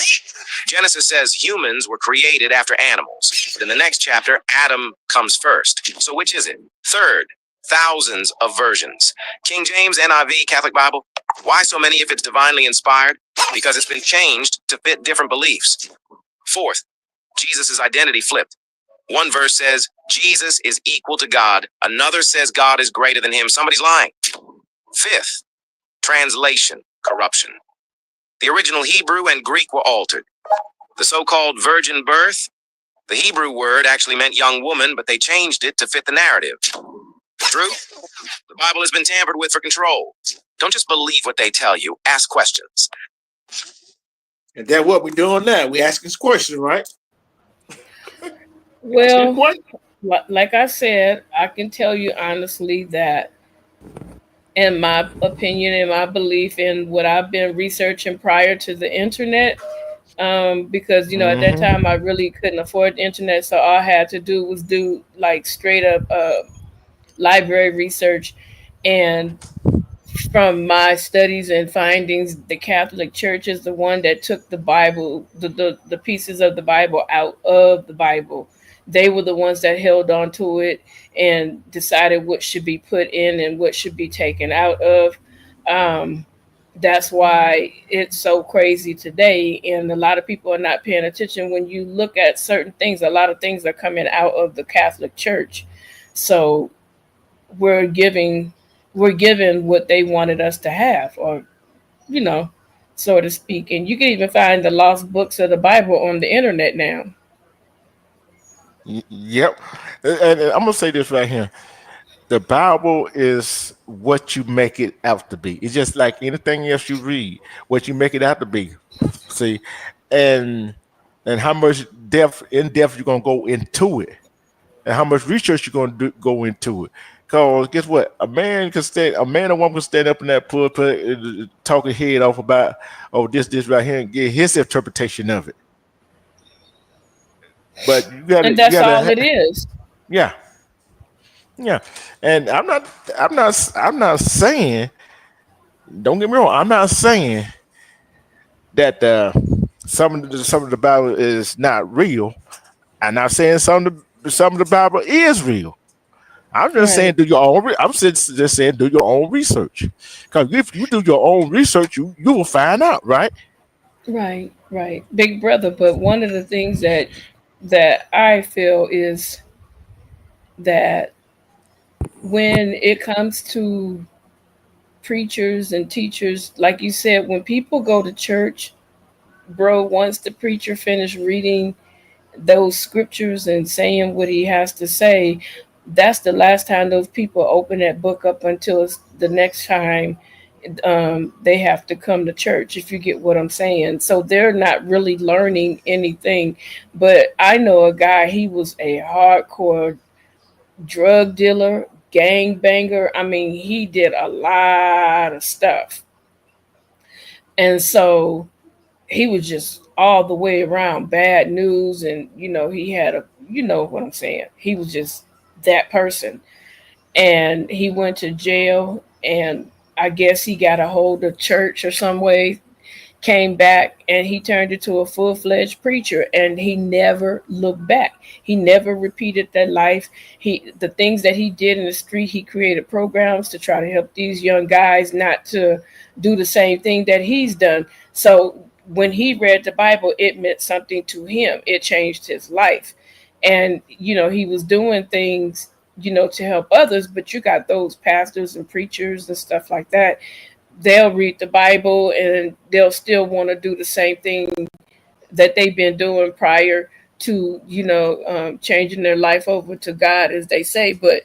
Genesis says humans were created after animals. But in the next chapter, Adam comes first. So which is it? Third, thousands of versions. King James, NIV, Catholic Bible. Why so many if it's divinely inspired? Because it's been changed to fit different beliefs. Fourth, Jesus' identity flipped. One verse says Jesus is equal to God. Another says God is greater than him. Somebody's lying. Fifth, translation corruption. The original Hebrew and Greek were altered. The so-called virgin birth, the Hebrew word actually meant young woman, but they changed it to fit the narrative. True? The Bible has been tampered with for control. Don't just believe what they tell you. Ask questions. And that's what we're doing now. We're asking questions, right? Asking Well, questions. like I said, I can tell you honestly that, in my opinion and my belief in what I've been researching prior to the internet, because at that Mm-hmm. time I really couldn't afford the internet, so all I had to do was do like straight up library research. And from my studies and findings, the Catholic Church is the one that took the Bible, the pieces of the Bible out of the Bible. They were the ones that held on to it and decided what should be put in and what should be taken out of. Um, that's why it's so crazy today, and a lot of people are not paying attention. When you look at certain things, a lot of things are coming out of the Catholic Church. So we're giving we're given what they wanted us to have, or you know so to speak. And you can even find the lost books of the Bible on the internet now. Yep. And I'm gonna say this right here. The Bible is what you make it out to be. It's just like anything else you read, what you make it out to be. See, and how much depth you're gonna go into it, and how much research you're gonna go into it. Cause guess what? A man or woman can stand up in that pulpit, talk his head off about this right here, and get his interpretation of it. But And you that's gotta, all it is. yeah, yeah. And I'm not saying. Don't get me wrong. I'm not saying that some of the Bible is not real. I'm not saying some of the Bible is real. I'm just saying Right, do your own. I'm just saying do your own research. Because if you do your own research, you will find out, right? right, big brother. But one of the things that I feel is that when it comes to preachers and teachers, like you said, when people go to church, bro, once the preacher finished reading those scriptures and saying what he has to say, that's the last time those people open that book up until it's the next time they have to come to church, if you get what I'm saying. So they're not really learning anything. But I know a guy, he was a hardcore drug dealer, gang banger. I mean, he did a lot of stuff. And so he was just all the way around bad news. And he had a, what I'm saying, he was just that person. And he went to jail, and I guess he got a hold of church or some way, came back, and he turned into a full-fledged preacher, and he never looked back. He never repeated that life. The things that he did in the street, he created programs to try to help these young guys not to do the same thing that he's done. So when he read the Bible, it meant something to him. It changed his life. And he was doing things to help others. But you got those pastors and preachers and stuff like that, they'll read the Bible and they'll still want to do the same thing that they've been doing prior to changing their life over to God, as they say. But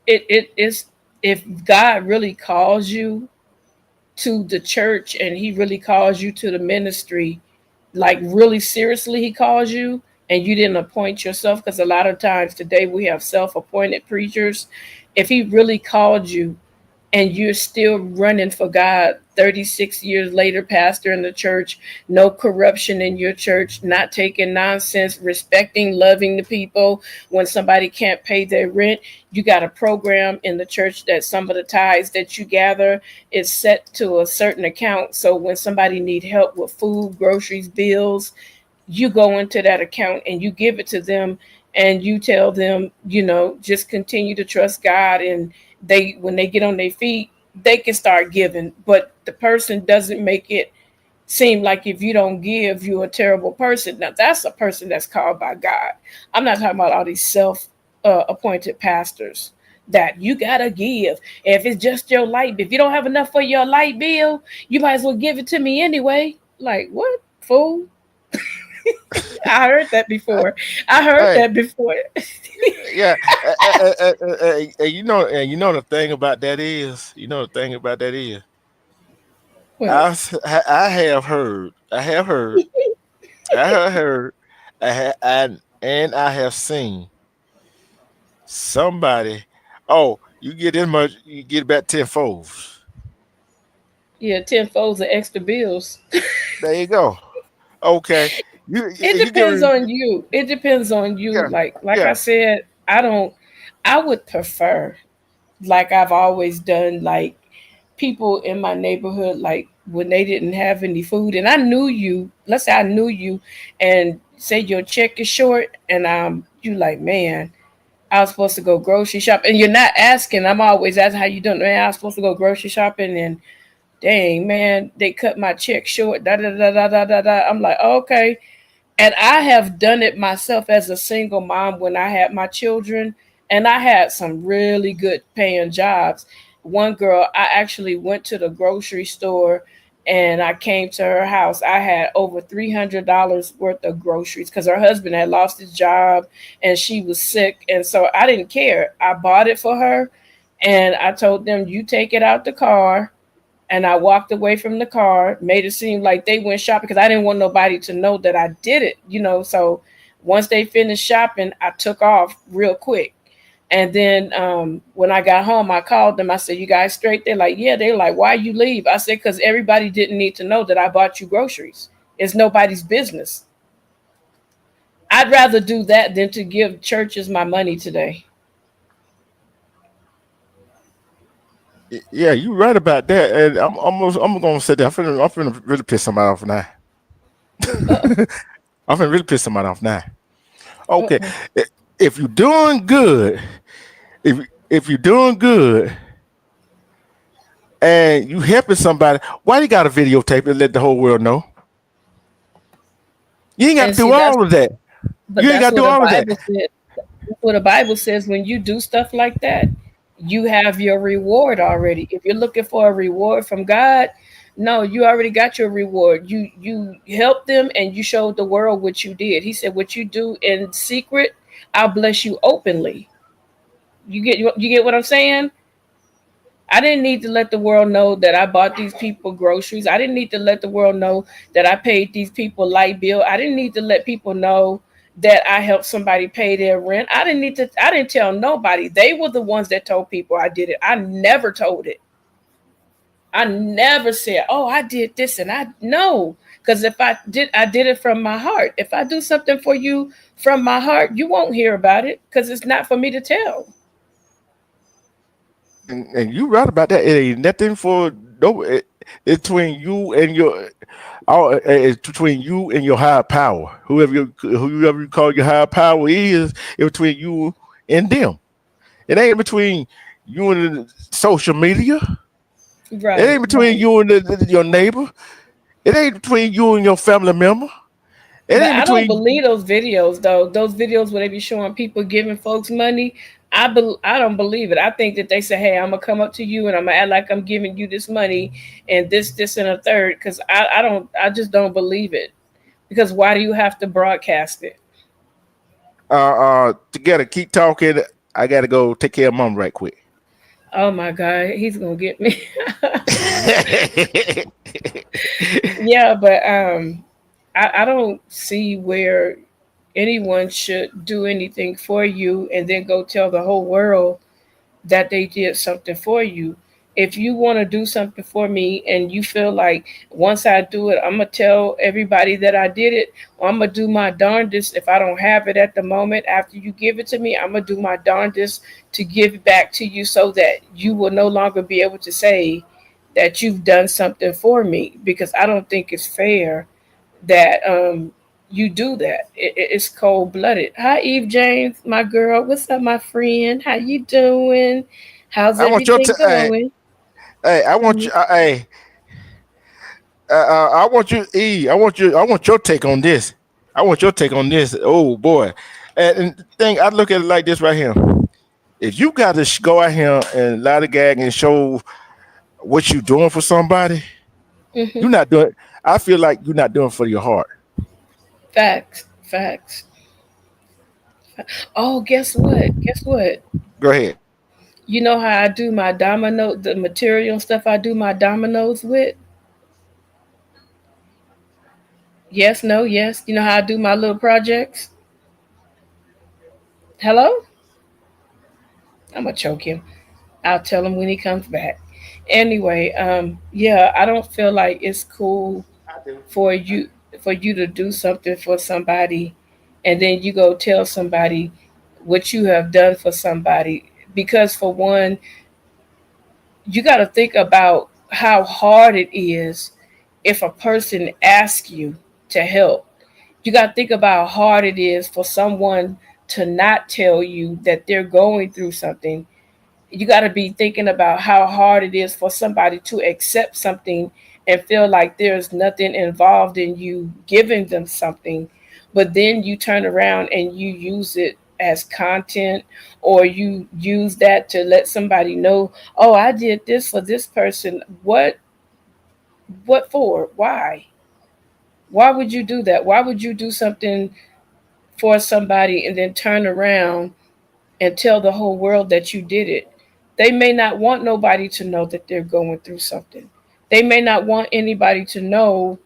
it is, if God really calls you to the church and he really calls you to the ministry, like really seriously he calls you, and you didn't appoint yourself, because a lot of times today we have self-appointed preachers. If he really called you and you're still running for God 36 years later, pastor in the church, no corruption in your church, not taking nonsense, respecting, loving the people when somebody can't pay their rent. You got a program in the church that some of the tithes that you gather is set to a certain account. So when somebody need help with food, groceries, bills, you go into that account and you give it to them, and you tell them, just continue to trust God, and they, when they get on their feet, they can start giving. But the person doesn't make it seem like if you don't give, you're a terrible person. Now that's a person that's called by God. I'm not talking about all these self appointed pastors that you gotta give. If it's just your light, if you don't have enough for your light bill, you might as well give it to me anyway. Like, what, fool? I heard that before. I heard Hey, that before. yeah, and you know the thing about that is, you know the thing about that is, What? I have heard. I have heard. I have heard. And I have seen somebody. Oh, you get this much, you get about tenfold. Yeah, 10 folds of extra bills. There you go. Okay, It you get depends on you. It depends on you. yeah, Like I yeah. said, I don't. I would prefer, like I've always done, like people in my neighborhood, like when they didn't have any food, and I knew you. Let's say I knew you, and say your check is short, and you like, man, I was supposed to go grocery shop, and you're not asking. I'm always asking how you doing. Man, I was supposed to go grocery shopping, and dang, man, they cut my check short. Da da da da da da da. I'm like, okay, and I have done it myself as a single mom when I had my children, and I had some really good paying jobs. One girl, I actually went to the grocery store and I came to her house. I had over $300 worth of groceries because her husband had lost his job and she was sick. And so I didn't care. I bought it for her and I told them, you take it out the car, and I walked away from the car, made it seem like they went shopping because I didn't want nobody to know that I did it, you know. So once they finished shopping, I took off real quick. And then when I got home, I called them. I said, "You guys straight?" They're like, "Yeah." They're like, "Why you leave?" I said, "Because everybody didn't need to know that I bought you groceries. It's nobody's business. I'd rather do that than to give churches my money today." Yeah, you right about that. And I'm gonna say that I'm finna really piss somebody off now. Uh I'm finna really piss somebody off now. Okay, oh. i- if you're doing good, if you're doing good and you helping somebody, why you got to videotape it and let the whole world know? You ain't got to And see, do that's all of that. but You ain't that's got to what do the all of that. Bible said. What the Bible says, when you do stuff like that, you have your reward already. If you're looking for a reward from God, no, you already got your reward. You helped them and you showed the world what you did. He said, what you do in secret, I'll bless you openly. You get what I'm saying? I didn't need to let the world know that I bought these people groceries. I didn't need to let the world know that I paid these people light bill. I didn't need to let people know that I helped somebody pay their rent. I didn't tell nobody. They were the ones that told people I did it. I never told it. I never said, "Oh, I did this," and I no, because if I did it from my heart. If I do something for you from my heart, you won't hear about it because it's not for me to tell. And you right about that. It ain't nothing for no. It's between you and your. It's between you and your higher power. Whoever you call your higher power is. It's between you and them. It ain't between you and the social media. It Right, ain't between right. you and your neighbor. It ain't between you and your family member. It But ain't I don't between. believe those videos though. Those videos where they be showing people giving folks money. I don't believe it. I think that they say, "Hey, I'm gonna come up to you and I'm gonna act like I'm giving you this money and this and a third." Because I just don't believe it. Because why do you have to broadcast it? Together, keep talking. I gotta go take care of mom right quick. Oh my God, he's gonna get me. Yeah, but I don't see where anyone should do anything for you and then go tell the whole world that they did something for you. If you want to do something for me and you feel like once I do it, I'm going to tell everybody that I did it, or I'm going to do my darndest. If I don't have it at the moment after you give it to me, I'm going to do my darndest to give it back to you so that you will no longer be able to say that you've done something for me, because I don't think it's fair that you do that. It's cold blooded. Hi, Eve James, my girl. What's up, my friend? How you doing? How's I want your everything hey, going? hey, I want Mhm. you hey, I want you E. I want your take on this. I want your take on this. Oh boy. And the thing I look at it like this right here. If you got to go out here and lie to gag and show what you doing for somebody, Mhm. you're not doing. I feel like you're not doing it for your heart. Facts. Facts. Oh, guess what? Guess what? Go ahead. You know how I do my domino, the material and stuff I do my dominoes with? Yes, no, yes. You know how I do my little projects? Hello? I'm gonna choke him. I'll tell him when he comes back. Anyway, yeah, I don't feel like it's cool I do. for you to do something for somebody and then you go tell somebody what you have done for somebody, because for one, you got to think about how hard it is if a person asks you to help. You got to think about how hard it is for someone to not tell you that they're going through something. You got to be thinking about how hard it is for somebody to accept something and feel like there's nothing involved in you giving them something, but then you turn around and you use it as content, or you use that to let somebody know, oh, I did this for this person. What for? Why would you do that? Why would you do something for somebody and then turn around and tell the whole world that you did it? They may not want nobody to know that they're going through something. They may not want anybody to know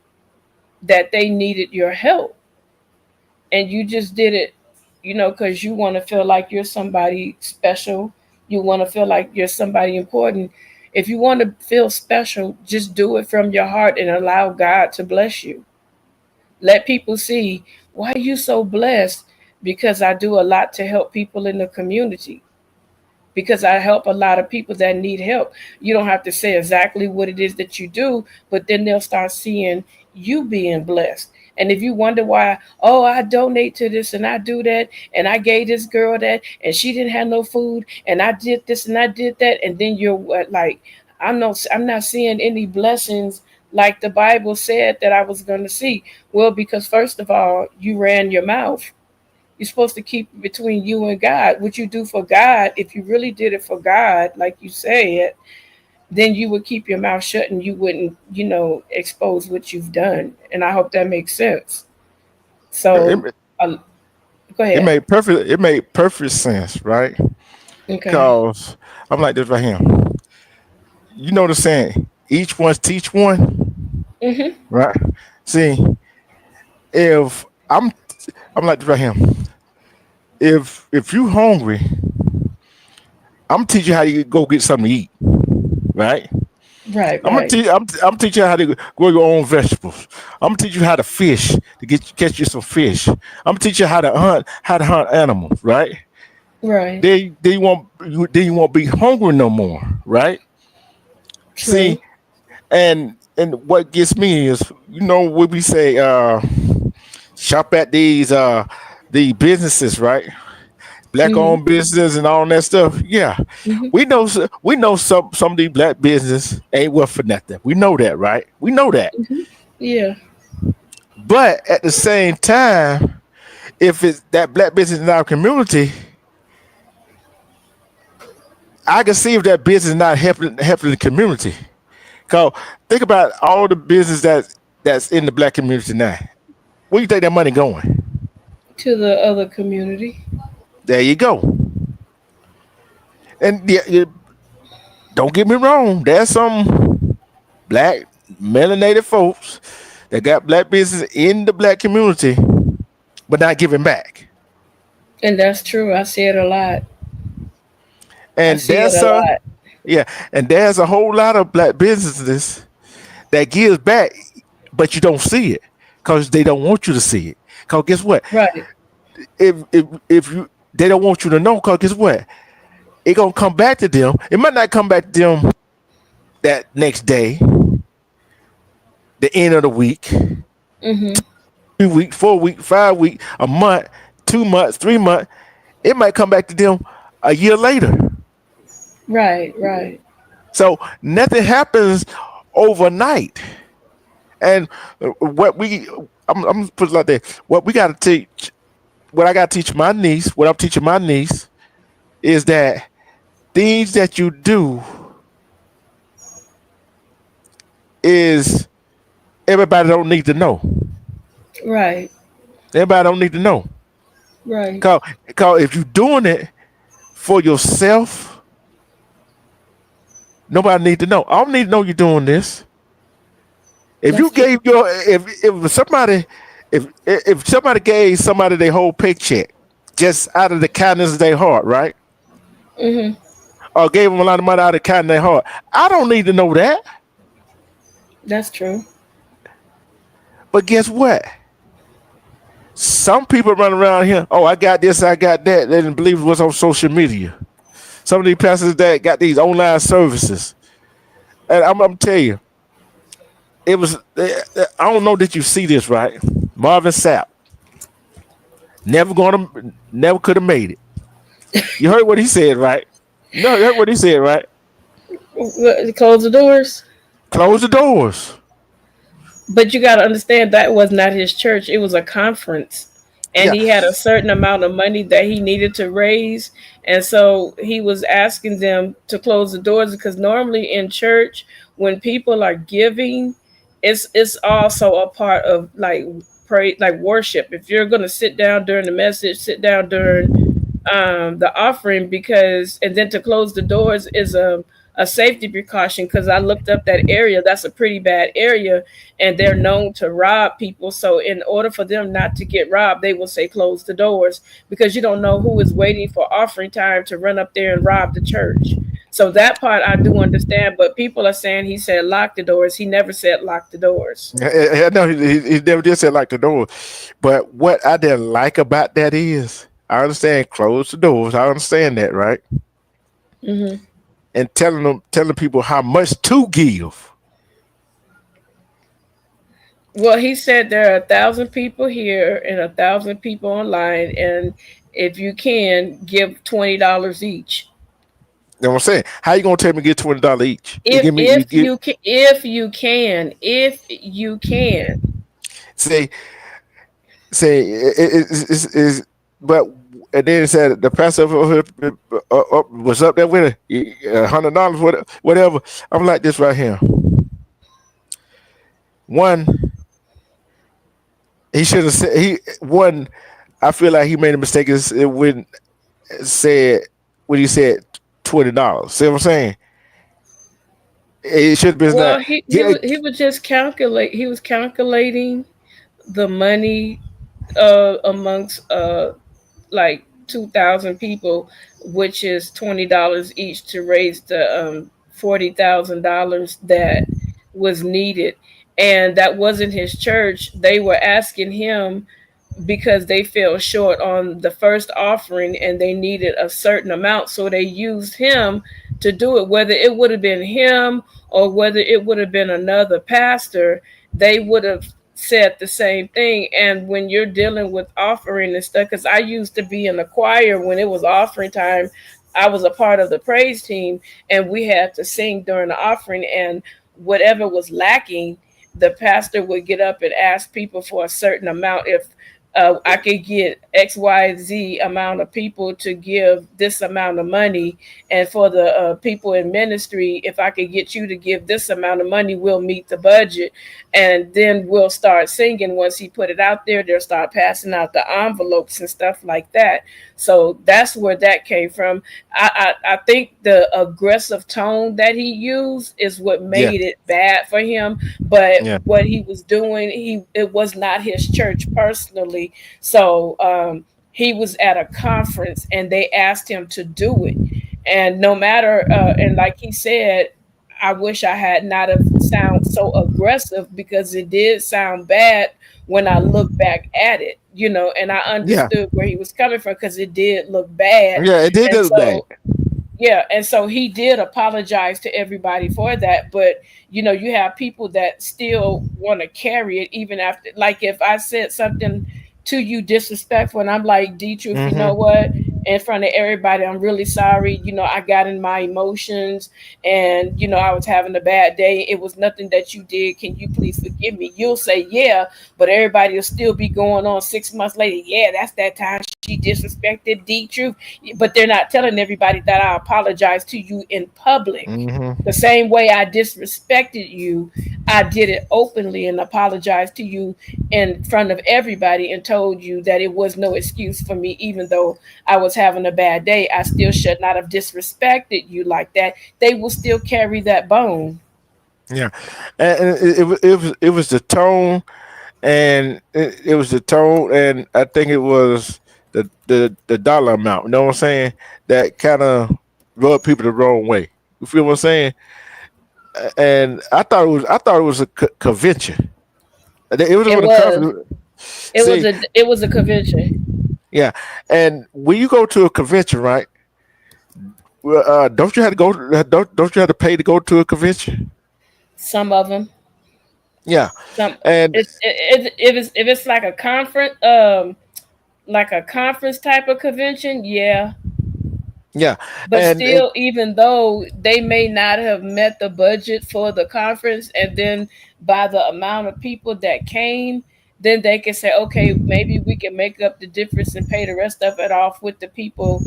that they needed your help. And you just did it, because you want to feel like you're somebody special. You want to feel like you're somebody important. If you want to feel special, just do it from your heart and allow God to bless you. Let people see, why are you so blessed? Because I do a lot to help people in the community, because I help a lot of people that need help. You don't have to say exactly what it is that you do, but then they'll start seeing you being blessed. And if you wonder why, oh, I donate to this and I do that, and I gave this girl that, and she didn't have no food, and I did this and I did that, and then you're like, I'm not seeing any blessings like the Bible said that I was going to see. Well, because first of all, you ran your mouth. You're supposed to keep it between you and God. What you do for God, if you really did it for God, like you said, then you would keep your mouth shut and you wouldn't, expose what you've done. And I hope that makes sense. So, It, uh, go it ahead. made perfect. It made perfect sense, right? Okay. Cause I'm like this right here. You know the saying, each one's teach one, Mhm. right? See, if I'm like this right here. If you hungry, I'm teaching you how to go get something to eat, right? Right. I'm gonna Right. teach. I'm teaching you how to grow your own vegetables. I'm gonna teach you how to fish to catch you some fish. I'm gonna teach you how to hunt animals, right? Right. Then you won't be hungry no more, right? True. See, and what gets me is what we say, shop at the businesses, right? Black Mhm. owned business and all that stuff. Yeah, Mhm. we know some of these black business ain't worth for nothing. We know that, right? We know that. Mhm. Yeah. But at the same time, if it's that black business in our community, I can see if that business is not helping the community. Cause think about all the business that's in the black community now. Where you think that money going? To the other community. There you go. And yeah, don't get me wrong. There's some black melanated folks that got black business in the black community, but not giving back. And that's true. I see it a lot. I And see it there's a lot. yeah, and there's a whole lot of black businesses that gives back, but you don't see it because they don't want you to see it. Because guess what? Right. If you they don't want you to know, because guess what? It gonna come back to them. It might not come back to them that next day, the end of the week, Mhm. 2 week, 4 week, 5 week, a month, 2 months, 3 months. It might come back to them a year later. Right. Right. So nothing happens overnight. And what I'm gonna put it like that. What we got to teach, what I got to teach my niece, what I'm teaching my niece is that things that you do is everybody don't need to know. Right. Everybody don't need to know. Right. Cause if you're doing it for yourself, nobody need to know. I don't need to know you're doing this. If you That's true. gave your if somebody if somebody gave somebody their whole paycheck just out of the kindness of their heart, right? Hmm. Or gave them a lot of money out of the kindness of their heart, I don't need to know that. That's true. But guess what? Some people run around here. Oh, I got this, I got that. They didn't believe what's on social media. Some of these pastors that got these online services, and I'm tell you, it was. I don't know that you see this right. Marvin Sapp never could have made it. You heard what he said, right? No, you heard what he said, right? Close the doors. Close the doors. But you got to understand that was not his church. It was a conference. And Yeah, he had a certain amount of money that he needed to raise. And so he was asking them to close the doors because normally in church, when people are giving, it's also a part of like pray, like worship. If you're going to sit down during the message, sit down during the offering, because and then to close the doors is a safety precaution, because I looked up that area. That's a pretty bad area, and they're known to rob people. So in order for them not to get robbed, they will say close the doors, because you don't know who is waiting for offering time to run up there and rob the church. So that part I do understand, but people are saying he said lock the doors. He never said lock the doors. I know he never did say like the door. But what I didn't like about that is, I understand close the doors. I understand that, right? Hmm. And telling people how much to give. Well, he said there are 1,000 people here and 1,000 people online, and if you can give $20 each. You know what I'm saying? How you gonna tell me to get $20 each? You If give me you if get you can, if you can. say is but and then it said the pastor was up there with $100, whatever. I'm like this right here. One, he should have said he one. I feel like he made a mistake. Is when said when he said $20. See what I'm saying? It should have been Well, that. Yeah, he was just calculate. He was calculating the money amongst like 2,000 people, which is $20 each to raise the $40,000 that was needed, and that wasn't his church. They were asking him because they fell short on the first offering and they needed a certain amount. So they used him to do it. Whether it would have been him or whether it would have been another pastor, they would have said the same thing. And when you're dealing with offering and stuff, because I used to be in the choir when it was offering time, I was a part of the praise team, and we had to sing during the offering. And whatever was lacking, the pastor would get up and ask people for a certain amount. If I could get XYZ amount of people to give this amount of money. And for the people in ministry, if I could get you to give this amount of money, we'll meet the budget. And then we'll start singing. Once he put it out there, they'll start passing out the envelopes and stuff like that. So that's where that came from. I think the aggressive tone that he used is what yeah, made it bad for him. But yeah, what he was doing, it was not his church personally. So he was at a conference and they asked him to do it. And no matter, and like he said, I wish I had not have sound so aggressive, because it did sound bad when I look back at it, and I yeah, understood where he was coming from, because it did look bad. yeah. It did And look bad. so yeah, and so he did apologize to everybody for that, but you have people that still want to carry it even after. Like if I said something to you disrespectful, and I'm like, D Truth, you know Hmm. what? In front of everybody, I'm really sorry. I got in my emotions, and I was having a bad day. It was nothing that you did. Can you please forgive me? You'll say yeah, but everybody will still be going on 6 months later. Yeah, that's that time she disrespected D Truth, but they're not telling everybody that I apologize to you in public. The Hmm. same way I disrespected you, I did it openly and apologized to you in front of everybody and told you that it was no excuse for me, even though I was having a bad day. I still should not have disrespected you like that. They will still carry that bone. Yeah, and it was the tone, and it was the tone, and I think it was the dollar amount. You know what I'm saying? That kind of rubbed people the wrong way. You feel what I'm saying? And I thought it was a convention. It was It on the was. conference. It was See, a. It was a convention. yeah, and when you go to a convention, right? Well, don't you have to go? Don't you have to pay to go to a convention? Some of them. Yeah, Some. and If it's like a conference type of convention, yeah. yeah, But and still, even though they may not have met the budget for the conference, and then by the amount of people that came, then they can say, okay, maybe we can make up the difference and pay the rest of it off with the people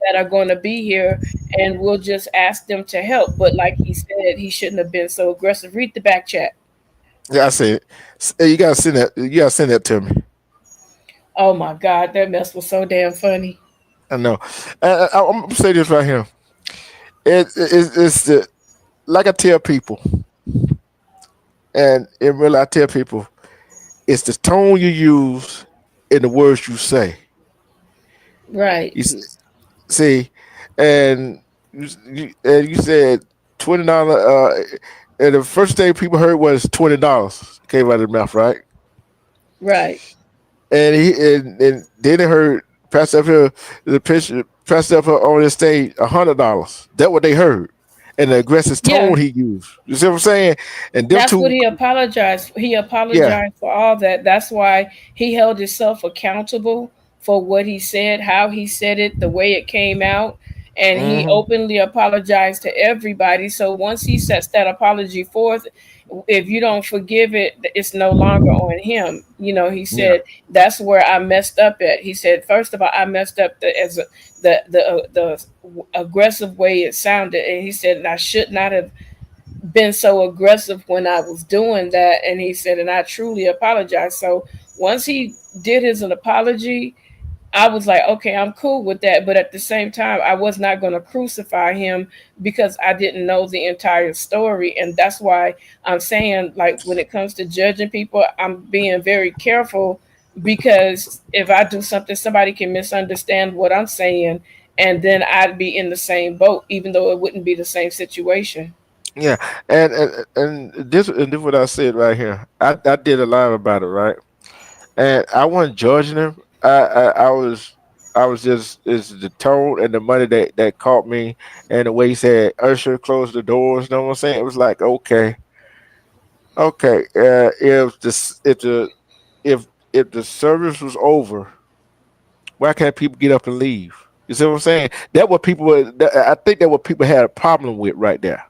that are going to be here, and we'll just ask them to help. But like he said, he shouldn't have been so aggressive. Read the back chat. yeah, I see it. You gotta send that. You gotta send that to me. Oh my God, that mess was so damn funny. I know. I'm gonna say this right here. It's the like I tell people, and in real I tell people, it's the tone you use and the words you say. Right, See, and you said $20. And the first thing people heard was $20 came out of their mouth, right? right. And then they heard Pastor up here, the picture Pastor up here on the stage $100. That what they heard, and the aggressive Yeah, tone he used. You see what I'm saying? And them that's what two, he apologized. He yeah, apologized for all that. That's why he held himself accountable for what he said, how he said it, the way it came out, and he hmm openly apologized to everybody. So once he sets that apology forth, if you don't forgive it, it's no longer on him. He yeah, said that's where I messed up at. He said, first of all, I messed up the aggressive way it sounded, and he said I should not have been so aggressive when I was doing that. And he said, and I truly apologize. So once he did his an apology, I was like, okay, I'm cool with that. But at the same time, I was not going to crucify him because I didn't know the entire story. And that's why I'm saying, like, when it comes to judging people, I'm being very careful, because if I do something, somebody can misunderstand what I'm saying. And then I'd be in the same boat, even though it wouldn't be the same situation. yeah. And this what I said right here. I did a live about it, right? And I wasn't judging him. I was just it's the tone and the money that caught me, and the way he said Usher closed the doors. You know what I'm saying? It was like okay. If the service was over, why can't people get up and leave? You see what I'm saying? I think that what people had a problem with right there.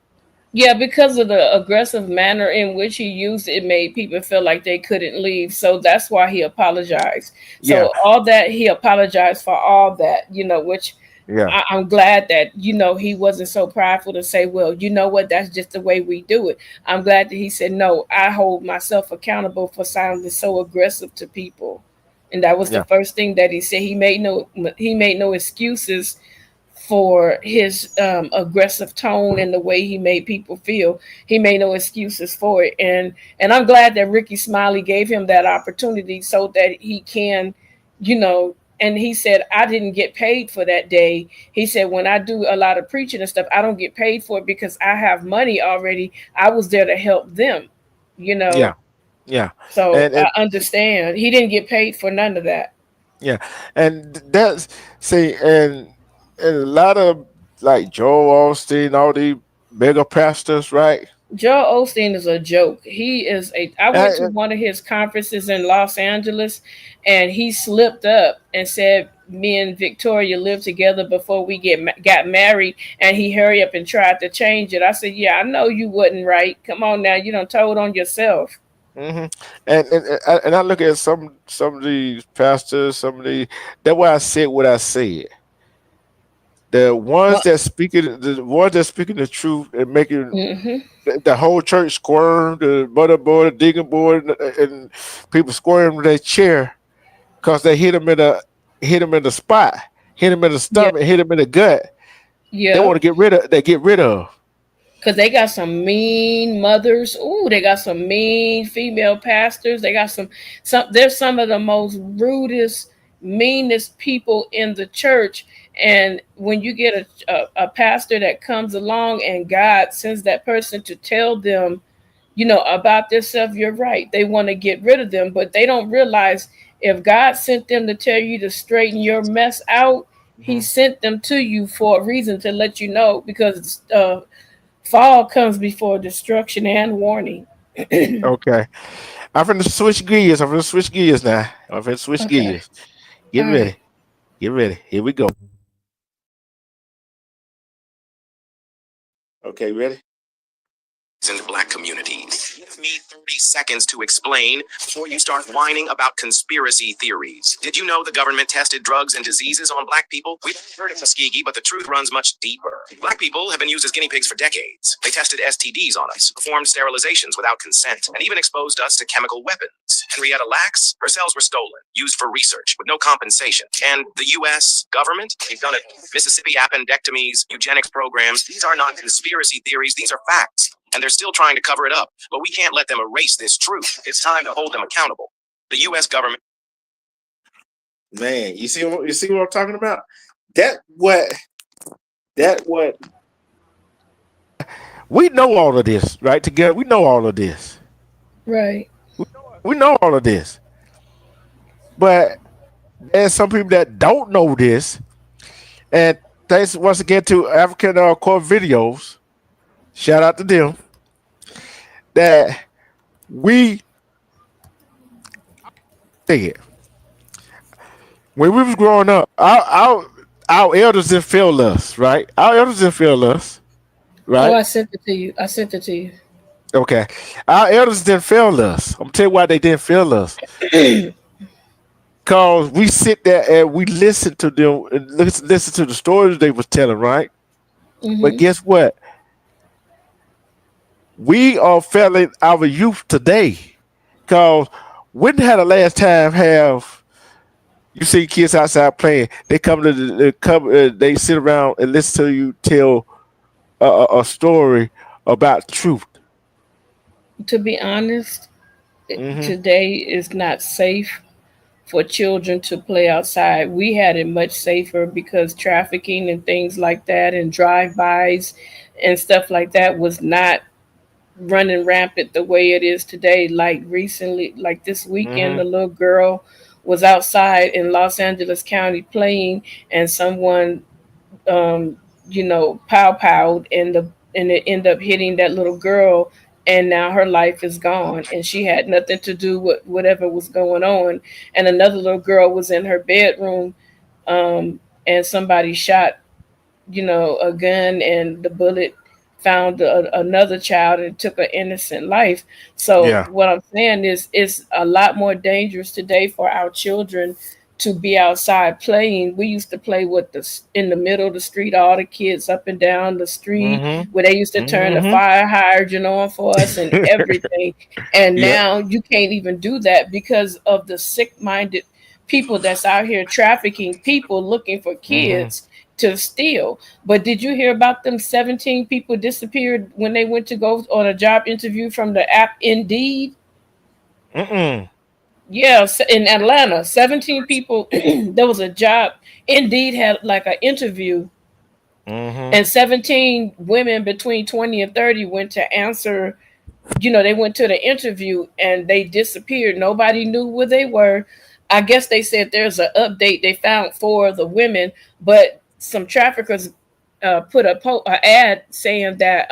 Yeah, because of the aggressive manner in which he used it, made people feel like they couldn't leave. So that's why he apologized. Yeah, So all that he apologized for all that, which yeah, I'm glad that he wasn't so prideful to say, well, you know what, that's just the way we do it. I'm glad that he said, no, I hold myself accountable for sounding so aggressive to people, and that was the yeah, first thing that he said. He made no excuses for his aggressive tone and the way he made people feel. He made no excuses for it, and I'm glad that Ricky Smiley gave him that opportunity so that he can, you know. And he said, I didn't get paid for that day. He said, when I do a lot of preaching and stuff, I don't get paid for it because I have money already. I was there to help them, you yeah, know. yeah, So and I understand. He didn't get paid for none of that. yeah, and that's see, and a lot of like Joel Austin, all these mega pastors, right? Joel Osteen is a joke. He is a. I went to And, one of his conferences in Los Angeles, and he slipped up and said, "Me and Victoria lived together before we got married," and he hurried up and tried to change it. I said, "Yeah, I know you wasn't right. Come on now, you done told on yourself." hmm and I look at some of these pastors, some of the that's why I said what I said. Well, The ones that speaking the truth and making hmm the whole church squirm, the motherboard, the digging board, and people squirm in their chair because they hit them in the spot, hit them in the yeah, stomach, hit them in the gut. They yeah, want to get rid of. They get rid of. Cause they got some mean mothers. Ooh, they got some mean female pastors. They got some. There's some of the most rudest, meanest people in the church. And when you get a pastor that comes along and God sends that person to tell them, about themselves, you're right. They want to get rid of them, but they don't realize if God sent them to tell you to straighten your mess out, He Mhm. sent them to you for a reason to let you know because fall comes before destruction and warning. Okay. I'm finna switch gears. I'm finna switch gears now. I'm finna switch Okay. gears. Get All right. ready. Get ready. Here we go. Okay, ready? In black communities. Give me 30 seconds to explain before you start whining about conspiracy theories. Did you know the government tested drugs and diseases on black people? We've heard of Tuskegee, but the truth runs much deeper. Black people have been used as guinea pigs for decades. They tested STDs on us, performed sterilizations without consent, and even exposed us to chemical weapons. Henrietta Lacks, her cells were stolen, used for research with no compensation. And the U.S. government, they've done it. Mississippi appendectomies, eugenics programs, these are not conspiracy theories, these are facts. And they're still trying to cover it up. But we can't let them erase this truth. It's time to hold them accountable. The U.S. government. Man, you see what I'm talking about? That what we know all of this, right? Together, we know all of this. Right. We know all of this. But there's some people that don't know this. And thanks once again to African Core Videos. Shout out to them. That we think it. When we was growing up, our elders didn't feel us, right? Our elders didn't feel us, Oh, right? I sent it to you. I sent it to you. Okay. Our elders didn't feel us. I'm tell you why they didn't feel us. Cause we sit there and we listen to them and listen to the stories they was telling, right? But Mm-hmm. guess what? We are failing our youth today. Cause when had the last time have you see kids outside playing? They come to they sit around and listen to you tell a story about truth. To be honest, Hmm. today is not safe for children to play outside. We had it much safer because trafficking and things like that and drive-bys and stuff like that was not running rampant the way it is today. Like recently, like this weekend, Hmm. a little girl was outside in Los Angeles County playing, and someone, um, pow powed, and it ended up hitting that little girl. And now her life is gone, and she had nothing to do with whatever was going on. And another little girl was in her bedroom, and somebody shot a gun, and the bullet found another child and took an innocent life. So Yeah. what I'm saying is it's a lot more dangerous today for our children to be outside playing. We used to play with in the middle of the street, all the kids up and down the street Hmm. where they used to turn the Hmm. fire hydrant on for us and everything. And Yep. now you can't even do that because of the sick-minded people that's out here trafficking people looking for Hmm. kids to steal. But did you hear about them 17 people disappeared when they went to go on a job interview from the app Indeed? Mm-mm. Yeah, in Atlanta, 17 people. There was a job. Indeed had like an interview, Hmm. and 17 women between 20 and 30 went to answer. They went to the interview and they disappeared. Nobody knew where they were. I guess they said there's an update. They found four of the women, but some traffickers put a ad saying that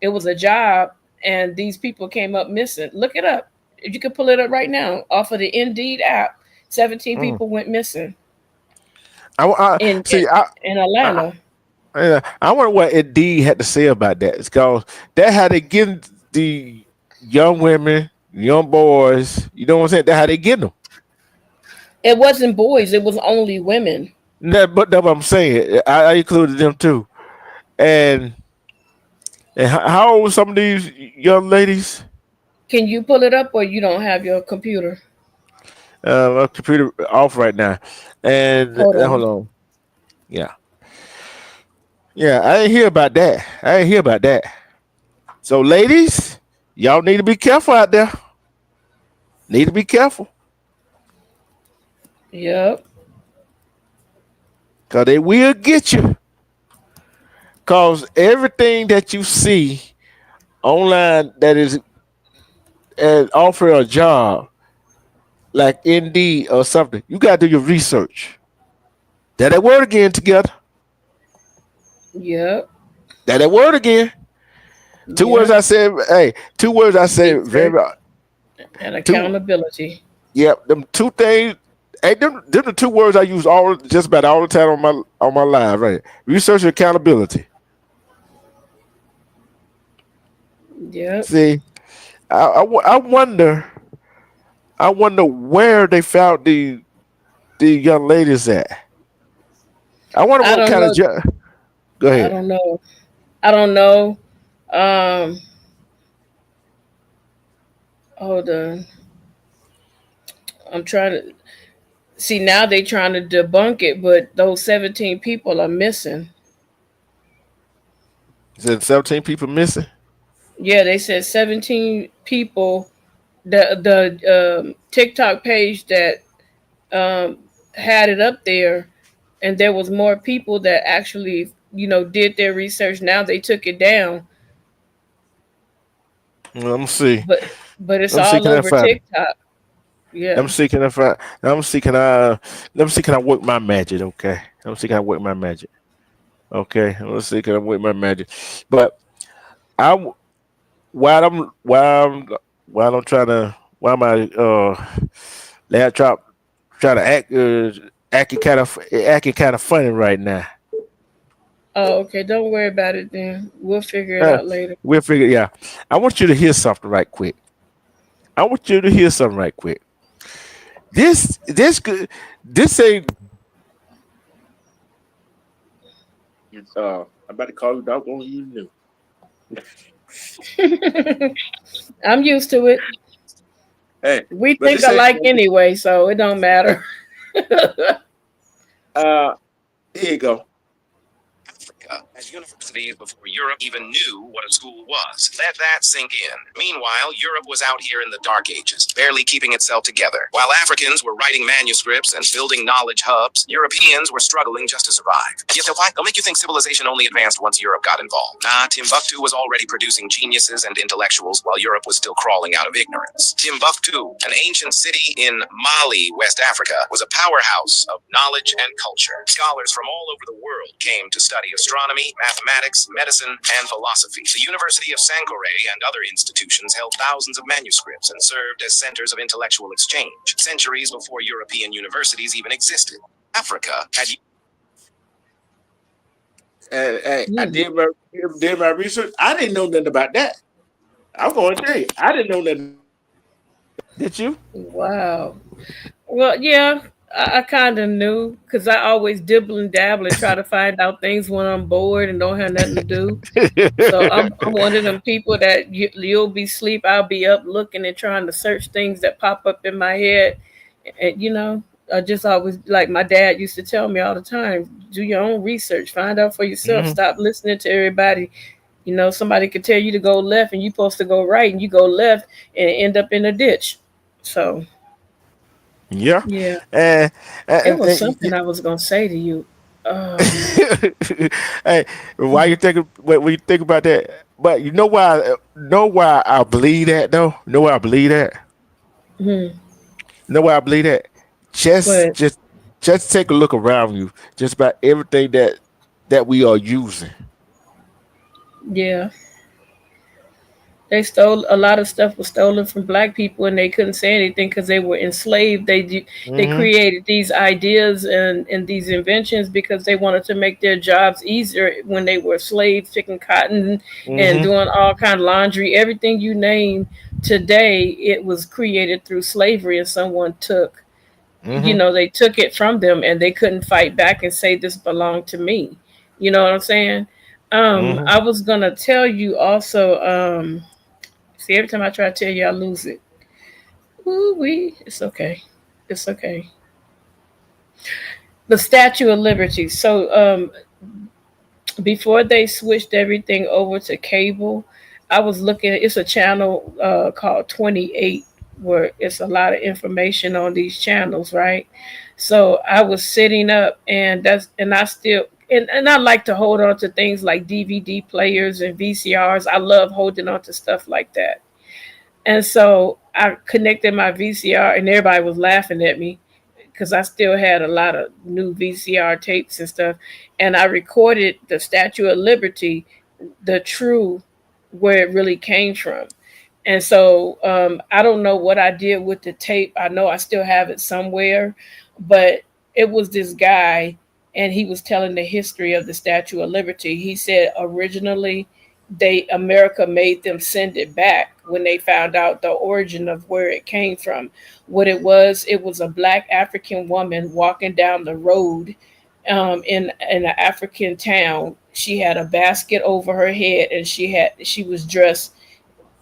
it was a job and these people came up missing. Look it up. You can pull it up right now off of the Indeed app. 17 Mm. people went missing I in in, see. in I, Atlanta. I wonder what Indeed had to say about that. It's because that how they get the young women, young boys. You know what I'm saying? That how they get them. It wasn't boys, it was only women. But that's what I'm saying. I included them too. And how old some of these young ladies? Can you pull it up or you don't have your computer? My computer off right now. And Hold hold on. on. Yeah. Yeah, I ain't hear about that. I ain't hear about that. So, ladies, y'all need to be careful out there. Need to be careful Yep. because they will get you. Because everything that you see online that is offer a job, like Indeed or something, you got to do your research. That word again together. Yep. That word again. Two words Yeah. I said. Hey, two words I said Research very. and Two. accountability. Yep, them two things. Hey, them the two words I use all just about all the time on my live. Right, research and accountability. Yep. See, I wonder. I wonder where they found the young ladies at. I wonder I what don't kind of know. job. Go I ahead. don't know. I don't know. Um, hold on. I'm trying to see now they trying to debunk it, but those 17 people are missing. Said 17 people missing. Yeah, they said 17 people. The TikTok page that um, had it up there, and there was more people that actually did their research. Now they took it down, Let me see. but it's Let me see. all Can I over find it? TikTok. Let me Yeah. see. Can I find? Let me see. Can I? Let me see. Can I work my magic? Okay. Let me see. Can I work my magic? Okay. Let's see. Can I work my magic? But I while I'm while I'm trying to while am I laptop trying to acting kind of funny right now. Oh, okay. Don't worry about it then. We'll figure it Uh, out later. we'll figure. Yeah. I want you to hear something right quick. I want you to hear something right quick. This could this ain't I'm about to call you doggone you new. I'm used to it. Hey, We but think this ain't alike anyway, so it don't matter. uh here you go. Africa as universities before Europe even knew what a school was. Let that sink in. Meanwhile, Europe was out here in the Dark Ages, barely keeping itself together. While Africans were writing manuscripts and building knowledge hubs, Europeans were struggling just to survive. Yes, why? They'll make you think civilization only advanced once Europe got involved. Nah, Timbuktu was already producing geniuses and intellectuals while Europe was still crawling out of ignorance. Timbuktu, an ancient city in Mali, West Africa, was a powerhouse of knowledge and culture. Scholars from all over the world came to study astronomy, mathematics, medicine, and philosophy. The University of Sankore and other institutions held thousands of manuscripts and served as centers of intellectual exchange, centuries before European universities even existed. Africa had Hey, I Hmm. did my research. I didn't know nothing about that. I'm going to tell you, I didn't know nothing. Did you? Wow. Well, yeah, I kind of knew because I always dibble and dabble and try to find out things when I'm bored and don't have nothing to do. So I'm one of them people that you'll be asleep, I'll be up looking and trying to search things that pop up in my head. And I just always like my dad used to tell me all the time, do your own research, find out for yourself, Hmm. stop listening to everybody. Somebody could tell you to go left and you're supposed to go right and you go left and end up in a ditch. So Yeah. yeah, And, it and, was and something I was gonna say to you. hey, why you think when you think about that? But you know why I believe that though? Know why I believe that? Hmm. Know why I believe that? Just But just just take a look around you. Just about everything that we are using. yeah, they stole a lot of stuff was stolen from black people, and they couldn't say anything because they were enslaved. They Hmm. created these ideas and these inventions because they wanted to make their jobs easier when they were slaves, picking cotton and Hmm. doing all kind of laundry. Everything you name today, it was created through slavery, and someone took. Hmm. They took it from them, and they couldn't fight back and say this belonged to me. You know what I'm saying? Hmm. I was gonna tell you also. See, every time I try to tell you, I lose it. Ooh wee. It's okay. It's okay. The Statue of Liberty. So before they switched everything over to cable, I was looking. It's a channel called 28 where it's a lot of information on these channels, right? So I was sitting up, and I still and I like to hold on to things like DVD players and VCRs. I love holding on to stuff like that. And so I connected my VCR, and everybody was laughing at me because I still had a lot of new VCR tapes and stuff. And I recorded the Statue of Liberty, the true, where it really came from. And so I don't know what I did with the tape. I know I still have it somewhere, but it was this guy, and he was telling the history of the Statue of Liberty. He said originally America made them send it back when they found out the origin of where it came from. What it was a black African woman walking down the road in an African town. She had a basket over her head, and she was dressed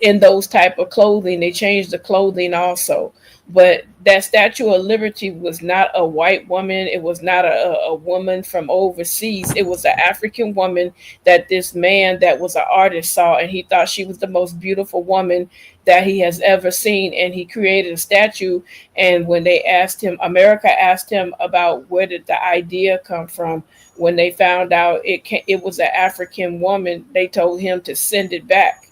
in those type of clothing. They changed the clothing also. But that Statue of Liberty was not a white woman. It was not a woman from overseas. It was an African woman that this man that was an artist saw, and he thought she was the most beautiful woman that he has ever seen. And he created a statue. And when they asked him, America asked him about where did the idea come from, when they found out it was an African woman, they told him to send it back,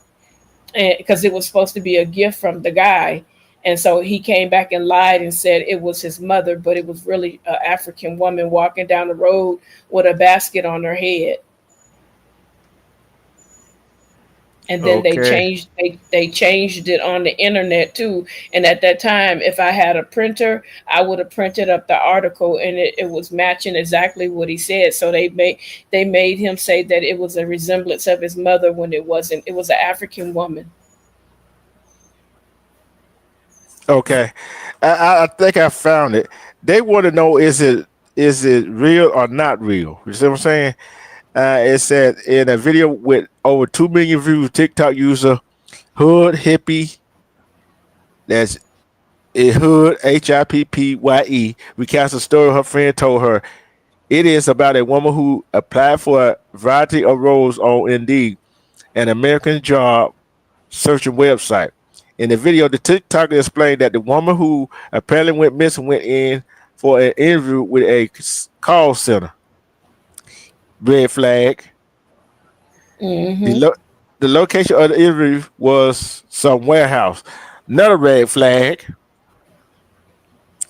because it was supposed to be a gift from the guy. And so he came back and lied and said it was his mother, but it was really an African woman walking down the road with a basket on her head. And then Okay. they changed it on the internet too. And at that time, if I had a printer, I would have printed up the article, and it was matching exactly what he said. So they made him say that it was a resemblance of his mother when it wasn't. It was an African woman. Okay. I think I found it. They want to know, is it real or not real? You see what I'm saying? It said in a video with over 2 million views, TikTok user Hood Hippie, that's Hood Hippye, recounts a story her friend told her. It is about a woman who applied for a variety of roles on Indeed, an American job searching website. In the video, the TikToker explained that the woman who apparently went missing went in for an interview with a call center. Red flag. The, Hmm. lo- the location of the interview was some warehouse. Another red flag.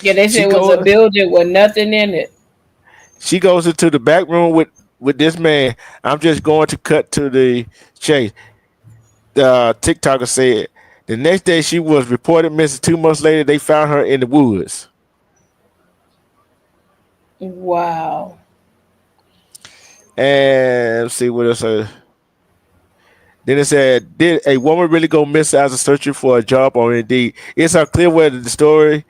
Yeah, they said She it was a goes building with nothing in it. she goes into the back room with this man. I'm just going to cut to the chase. The TikToker said the next day she was reported missing. 2 months later, they found her in the woods. Wow. And let's see what else. Then it said, "Did a woman really go missing after searching for a job on Indeed?" It's unclear whether the story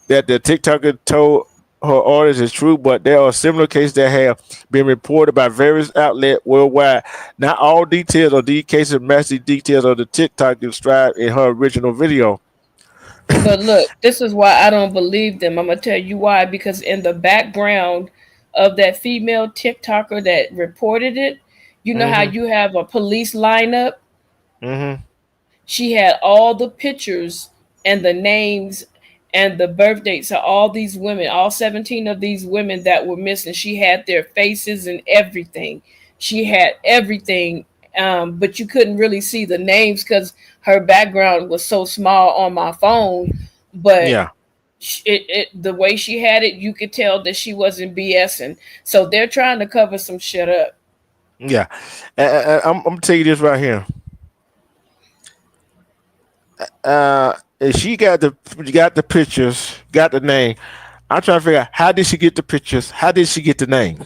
that the TikToker told her audience is true, but there are similar cases that have been reported by various outlets worldwide. Not all details of these cases match the details of the TikTok described in her original video. But look, this is why I don't believe them. I'm gonna tell you why. Because in the background of that female TikToker that reported it, you know how Mm-hmm. you have a police lineup. Mm-hmm. She had all the pictures and the names and the birth dates of all these women, all 17 of these women that were missing. She had their faces and everything. She had everything, but you couldn't really see the names because her background was so small on my phone. But Yeah. the way she had it, you could tell that she wasn't BSing. So they're trying to cover some shit up. Yeah. I'm gonna tell you this right here. If she got the pictures, got the name. I'm trying to figure out, how did she get the pictures? How did she get the name?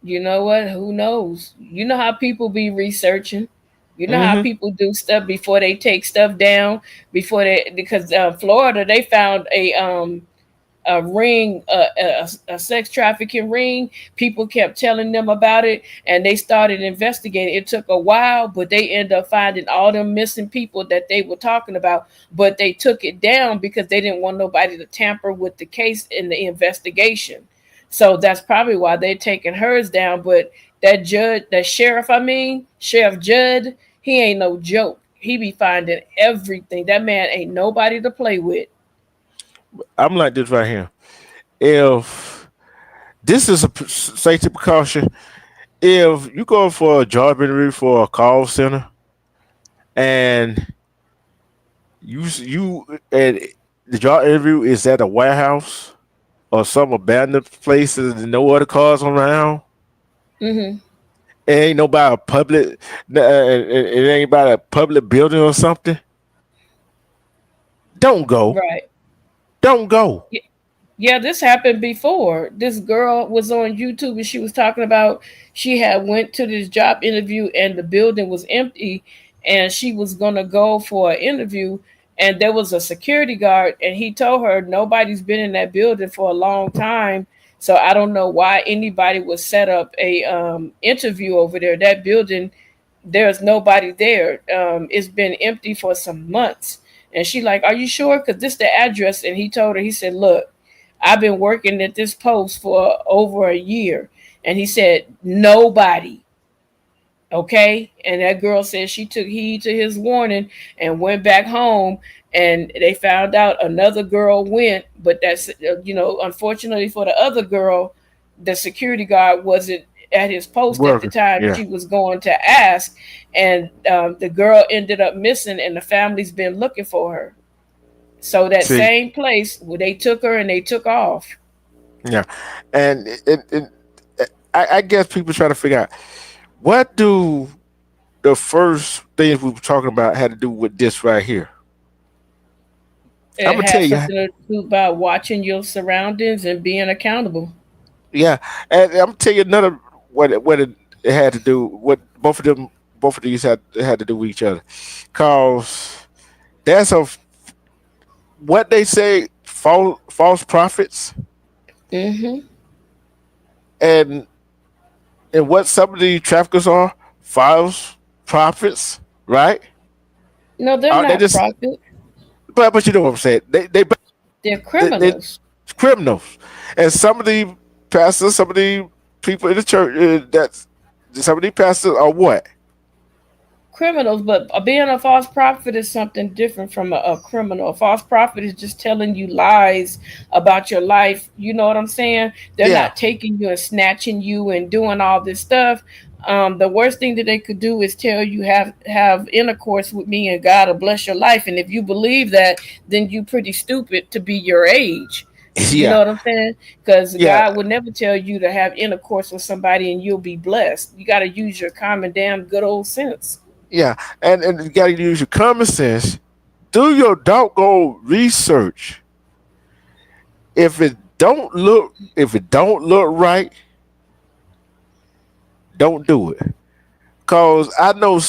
You know what? Who knows? You know how people be researching. You know how Mm-hmm. people do stuff before they take stuff down. Before they, because Florida, they found a ring, a sex trafficking ring. People kept telling them about it, and they started investigating. It took a while, but they ended up finding all them missing people that they were talking about. But they took it down because they didn't want nobody to tamper with the case in the investigation. So that's probably why they're taking hers down. But That judge, that sheriff, I mean, Sheriff Judd, he ain't no joke. He be finding everything. That man ain't nobody to play with. I'm like this right here. If this is a safety precaution, if you go for a job interview for a call center and and the job interview is at a warehouse or some abandoned places and no other cars around, Mm-hmm. it ain't nobody a public, it ain't about a public building or something. Don't go. Right. Don't go. Yeah, this happened before. This girl was on YouTube and she was talking about she had went to this job interview and the building was empty and she was gonna go for an interview and there was a security guard and he told her nobody's been in that building for a long time. So I don't know why anybody would set up a interview over there. That building, there's nobody there. It's been empty for some months. And she like, are you sure? Because this the address. And he told her, he said, look, I've been working at this post for over a year. And he said, nobody. Okay. And that girl said she took heed to his warning and went back home. And they found out another girl went. But that's, unfortunately for the other girl, the security guard wasn't at his post at the Working. time Yeah. she was going to ask. And the girl ended up missing, and the family's been looking for her. So that See. same place where they took her and they took off. Yeah. And I guess people try to figure out what do the first things we were talking about had to do with this right here. I'm It gonna tell has you. something to do about watching your surroundings and being accountable. Yeah, and I'm gonna tell you another it had to do what both of these had to do with each other, cause that's a what they say false prophets Mm-hmm. and what some of the traffickers are false prophets, right? No, they're They not just profit. but you know what I'm saying? They're They criminals. criminals, and some of the pastors, some of the people in the church that some of the pastors are what Criminals, but being a false prophet is something different from a criminal. A false prophet is just telling you lies about your life. You know what I'm saying? They're yeah. not taking you and snatching you and doing all this stuff. The worst thing that they could do is tell you have intercourse with me and God will bless your life. And if you believe that, then you pretty stupid to be your age. You know Yeah, what I'm saying? Because yeah, God would never tell you to have intercourse with somebody and you'll be blessed. You got to use your common damn good old sense. yeah, and you got to use your common sense. Do your doggone research. If it don't look right, don't do it. Cause I know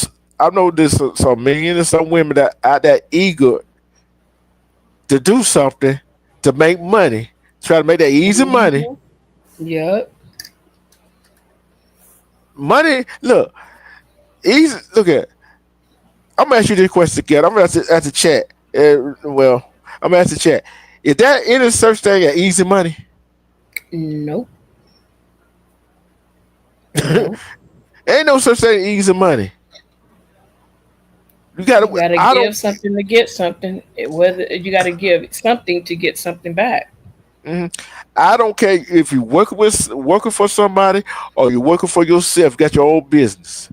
there's some men and some women that are that eager to do something to make money, try to make that easy money. Mm-hmm. Yep. Money, look, easy. Look at. I'm gonna ask you this question again. I'm gonna ask the chat. I'm gonna ask the chat. Is there any such thing as easy money? Nope. Nope. Ain't no such thing as easy money. You gotta. You got to I don't. give something to get something. Whether you got to give something to get something back. Mhm. I don't care if you working for somebody or you're working for yourself. You got your own business.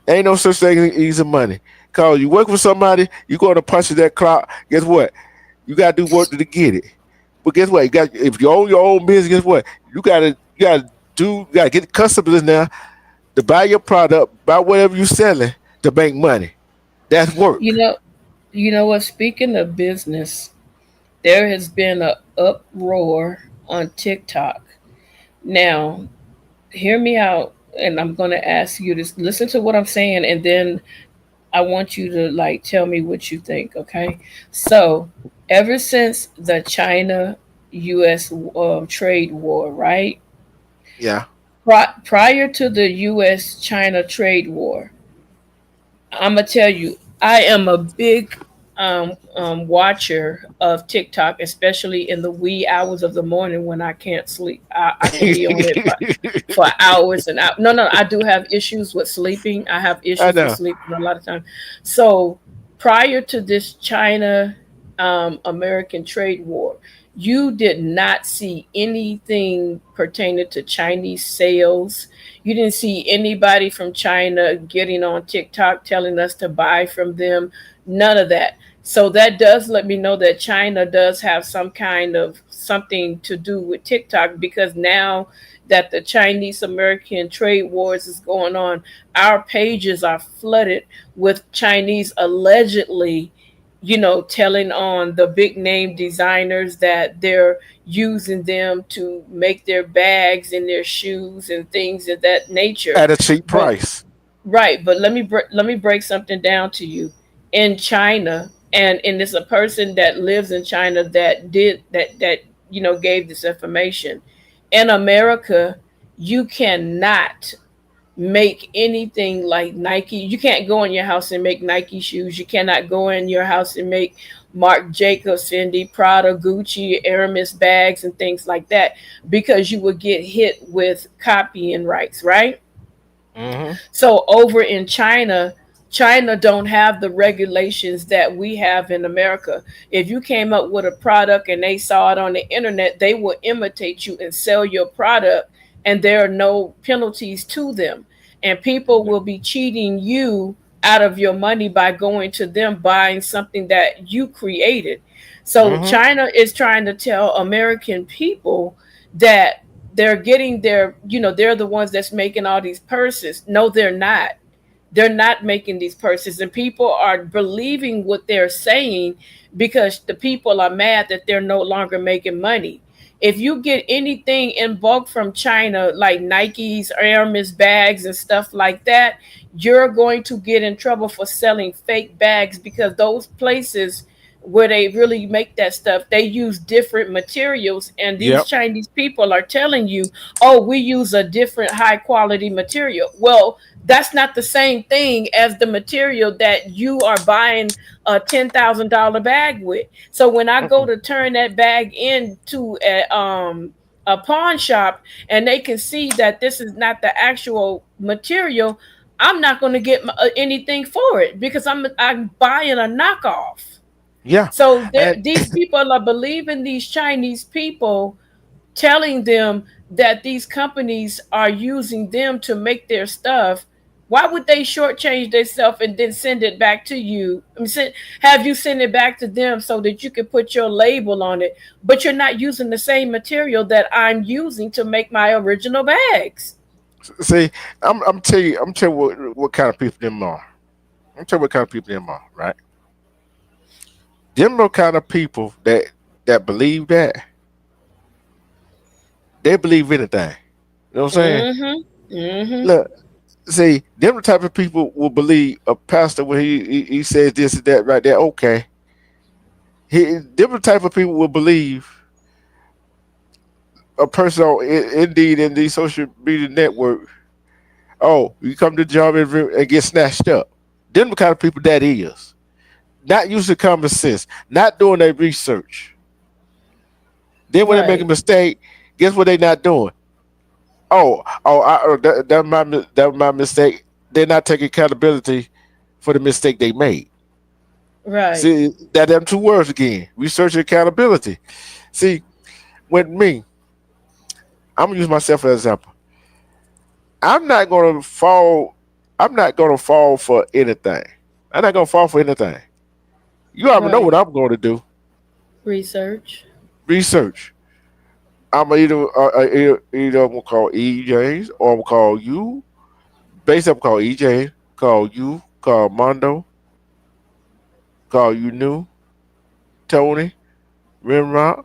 Ain't no such thing as easy money. Cause you work for somebody, you go to punch that clock. Guess what? You gotta do work to get it. But guess what? You got if you own your own business. Guess what? You gotta get customers now to buy your product, buy whatever you're selling to make money. That's You work. know. You know what? Speaking of business, there has been a uproar on TikTok. Now, hear me out, and I'm going to ask you to listen to what I'm saying, and then I want you to like tell me what you think. Okay? So, ever since the China U.S. Trade war, right? Yeah. Prior to the U.S. China trade war, I'm gonna tell you, I am a big watcher of TikTok, especially in the wee hours of the morning when I can't sleep. I can be on it for hours and hours. No, no, I do have issues with sleeping. I have I issues with know. sleeping a lot of times. So prior to this China American trade war, you did not see anything pertaining to Chinese sales. You didn't see anybody from China getting on TikTok telling us to buy from them. None of that. So that does let me know that China does have some kind of something to do with TikTok, because now that the Chinese American trade wars is going on, our pages are flooded with Chinese allegedly, telling on the big name designers that they're using them to make their bags and their shoes and things of that nature. At a cheap But price. right, but let me break something down to you. In China, and it's a person that lives in China that did that gave this information. In America, you cannot make anything like Nike. You can't go in your house and make Nike shoes. You cannot go in your house and make Marc Jacobs, Fendi, Prada, Gucci, Hermes bags and things like that, because you would get hit with copying rights, right? Hmm. So over in China, China don't have the regulations that we have in America. If you came up with a product and they saw it on the internet, they will imitate you and sell your product, and there are no penalties to them. And people will be cheating you out of your money by going to them buying something that you created. So Hmm. China is trying to tell American people that they're getting they're the ones that's making all these purses. No, they're not. They're not making these purses, and people are believing what they're saying because the people are mad that they're no longer making money. If you get anything in bulk from China, like Nikes, Hermes bags, and stuff like that, you're going to get in trouble for selling fake bags, because those places where they really make that stuff, they use different materials, and these Yep. Chinese people are telling you, oh, we use a different high quality material. Well, that's not the same thing as the material that you are buying a $10,000 bag with. So when I go Mm-mm. to turn that bag into a pawn shop, and they can see that this is not the actual material, I'm not going to get anything for it, because I'm buying a knockoff. Yeah. So And these people are believing these Chinese people, telling them that these companies are using them to make their stuff. Why would they shortchange themselves and then send it back to you? Have you send it back to them so that you can put your label on it, but you're not using the same material that I'm using to make my original bags. see, I'm tell you what kind of people them are. I'm tell you what kind of people them are, right? Them the kind of people that believe that they believe anything. You know what I'm saying? Mm-hmm. Mm-hmm. Look, see, them the type of people will believe a pastor when he says this and that right there. Okay, them the type of people will believe a person on indeed in the social media network. Oh, you come to the job and get snatched up. Them the kind of people that is not using common sense, not doing their research. Then when they make a Right. mistake, guess what they not doing? That was my mistake. They're not taking accountability for the mistake they made. Right. See that them two words again: research and accountability. See, with me, I'm gonna use myself as an example. I'm not gonna fall. I'm not gonna fall for anything. I'm not gonna fall for anything. You already know what Right. I'm going to do. Research. Research. I'm either I'm gonna call E James or I'm gonna call you. Basically, I'm gonna call E James, call you, call Mondo, call you New, Tony, Rimrock,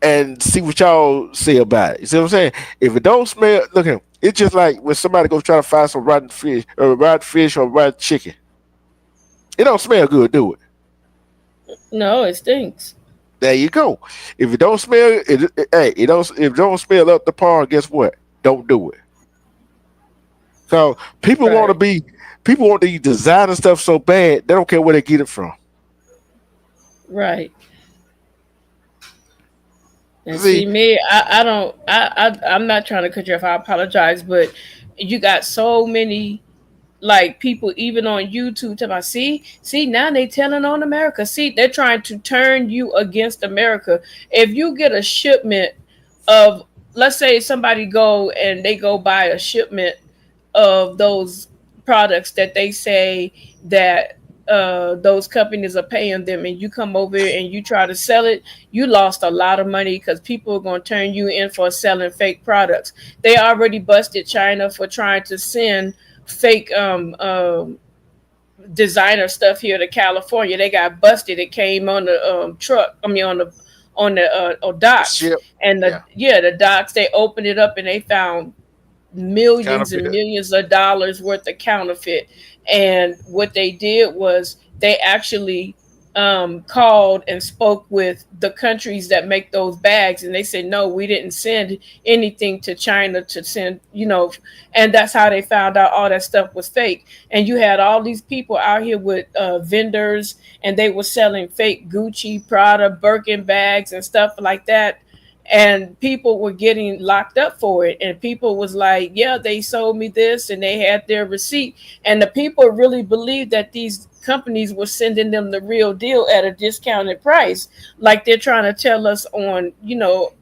and see what y'all say about it. You see what I'm saying? If it don't smell, look at it's just like when somebody goes try to find some rotten fish or rotten chicken. It don't smell good, do it? No, it stinks. There you go. If it don't smell, hey, it don't. If it don't smell up the pond, guess what? Don't do it. So Right. people want these designer stuff so bad they don't care where they get it from. Right. And See, see me, I don't I'm not trying to cut you off. I apologize, but you got so many like people even on YouTube talking about see now they telling on America. See, they're trying to turn you against America. If you get a shipment of, let's say somebody go and they go buy a shipment of those products that they say that those companies are paying them, and you come over and you try to sell it, you lost a lot of money because people are going to turn you in for selling fake products. They already busted China for trying to send fake designer stuff here to California. They got busted. It came on the truck. I mean on the the docks, ship, and yeah, the docks. They opened it up and they found millions and counterfeit. millions of dollars worth of counterfeit. And what they did was they actually called and spoke with the countries that make those bags, and they said, no, we didn't send anything to China to send, and that's how they found out all that stuff was fake. And you had all these people out here with vendors, and they were selling fake Gucci, Prada, Birkin bags and stuff like that, and people were getting locked up for it, and people was like, yeah, they sold me this, and they had their receipt, and the people really believed that these companies were sending them the real deal at a discounted price, like they're trying to tell us on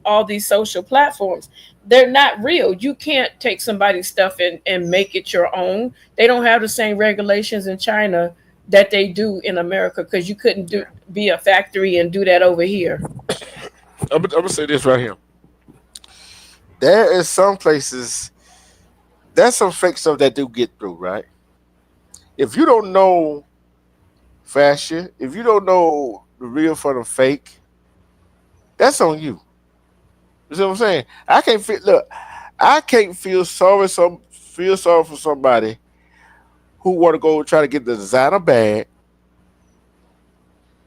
all these social platforms. They're not real. You can't take somebody's stuff and make it your own. They don't have the same regulations in China that they do in America, because you couldn't do Yeah, be a factory and do that over here. I'm gonna say this right here. There is some places there's some fake stuff that do get through, right? If you don't know fashion, if you don't know the real from the fake, that's on you. You see what I'm saying? I can't feel sorry for somebody who want to go try to get the designer bag,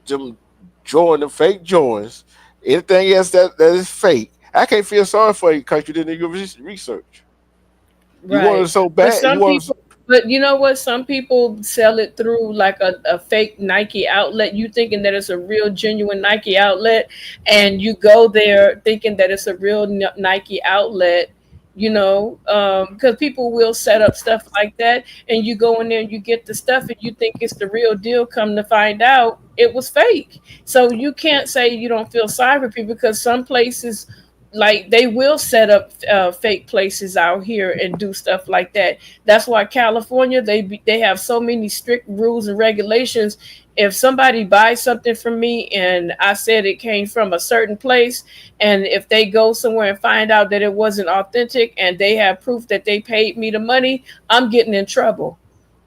them join the fake joins, anything else that is fake. I can't feel sorry for you because you didn't do your research. You want it Right. so But bad. You some want it, people, but you know what? Some people sell it through like a fake Nike outlet. You thinking that it's a real, genuine Nike outlet, and you go there thinking that it's a real Nike outlet. Because people will set up stuff like that, and you go in there and you get the stuff, and you think it's the real deal. Come to find out, it was fake. So you can't say you don't feel sorry for people, because some places, like, they will set up fake places out here and do stuff like that. That's why California, they have so many strict rules and regulations. If somebody buys something from me and I said it came from a certain place, and if they go somewhere and find out that it wasn't authentic and they have proof that they paid me the money, I'm getting in trouble.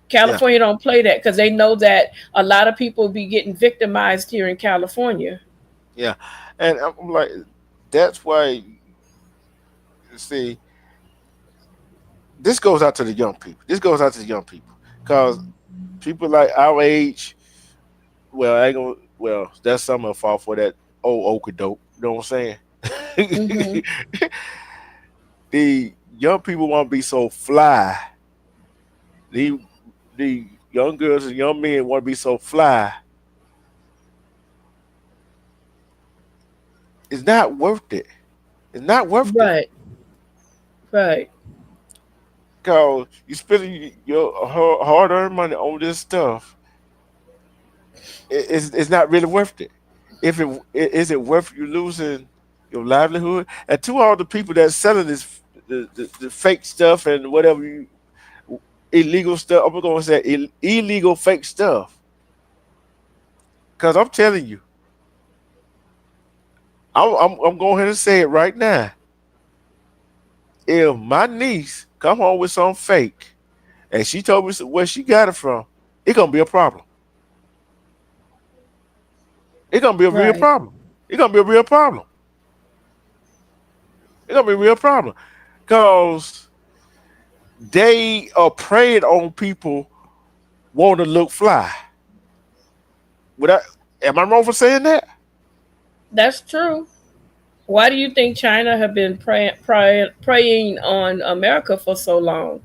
yeah, California don't play that, because they know that a lot of people be getting victimized here in California. yeah. And I'm like, that's why. See, this goes out to the young people. This goes out to the young people because people like our age. Well, I ain't gonna. Well, that's some of the fault for that old okey doke. You know what I'm Hmm. saying? The young people want to be so fly. The the young girls and young men want to be so fly. It's not worth it. It's not worth it. Right. Right. Cause you spending your hard earned money on this stuff. It's not really worth it. If is it worth you losing your livelihood? And to all the people that's selling the fake stuff and whatever illegal stuff, I'm gonna say illegal fake stuff. Cause I'm telling you, I'm going ahead and say it right now. If my niece come home with some fake and she told me where she got it from, it's gonna be a problem. It's gonna be a real Right. problem. It's gonna be a real problem. It's gonna be a real problem. Cause they are preying on people want to look fly. Would I, am I wrong for saying that? That's true. Why do you think China have been preying on America for so long?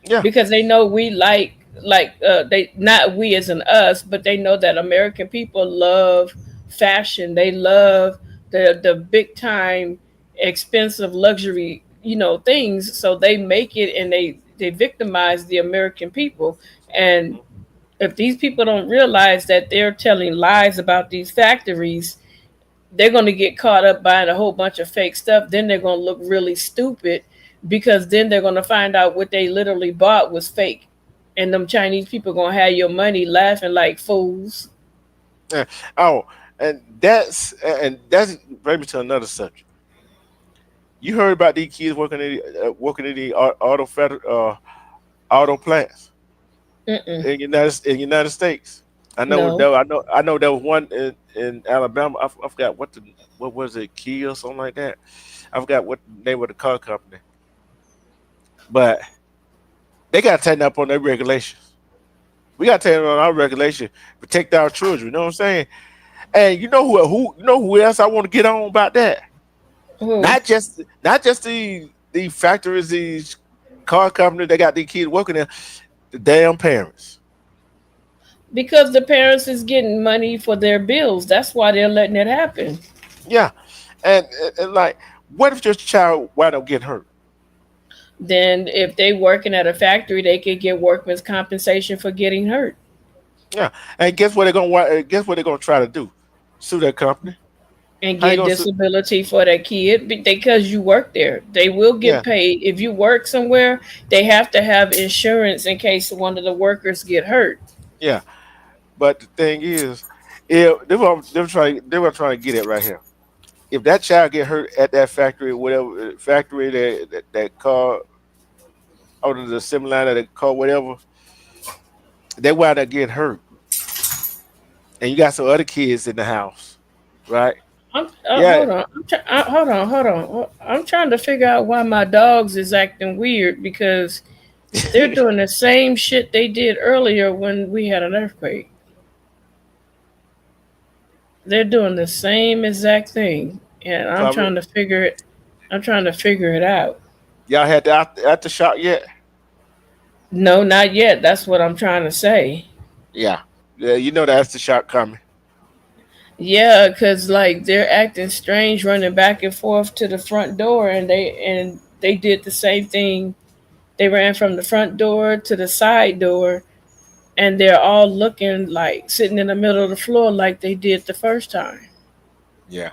Yeah. because they know we they not we as in us, but they know that American people love fashion. They love the big time expensive luxury, things. So they make it, and they victimize the American people. And if these people don't realize that they're telling lies about these factories, they're going to get caught up buying a whole bunch of fake stuff. Then they're going to look really stupid, because then they're going to find out what they literally bought was fake. And them Chinese people going to have your money laughing like fools. Yeah. Oh, and that's bring me to another subject. You heard about these kids working in the auto plants Mm-mm. in United States. No. I know there was one in Alabama. I forgot what was it, Key or something like that. I forgot what the name of the car company, but they got to tighten up on their regulations. We got to tighten on our regulation, protect our children. You know what I'm saying? And who else I want to get on about that? Who? Not just the factories, these car companies that got these kids working there. The damn parents. Because the parents is getting money for their bills. That's why they're letting it happen. Yeah, and like, what if your child wind up getting hurt? Then if they working at a factory, they could get workman's compensation for getting hurt, Yeah, and guess what they're gonna try to do? Sue that company. and How you get gonna sue? disability for that kid because you work there. They will get Yeah, paid if you work somewhere. They have to have insurance in case one of the workers get hurt. yeah. But the thing is, if they were trying to get it right here. If that child get hurt at that factory, whatever factory that car out of the assembly line of the car, whatever, they wind up getting hurt, and you got some other kids in the house, right? Yeah, Hold on. Hold on. Hold on. I'm trying to figure out why my dogs is acting weird, because they're doing the same shit they did earlier when we had an earthquake. They're doing the same exact thing, and I'm probably trying to figure it. I'm trying to figure it out. y'all had the aftershock yet? No, not yet. That's what I'm trying to say. Yeah, yeah. You know the aftershock coming. Yeah, cause like they're acting strange, running back and forth to the front door, and they did the same thing. They ran from the front door to the side door, and they're all looking like sitting in the middle of the floor like they did the first time. Yeah,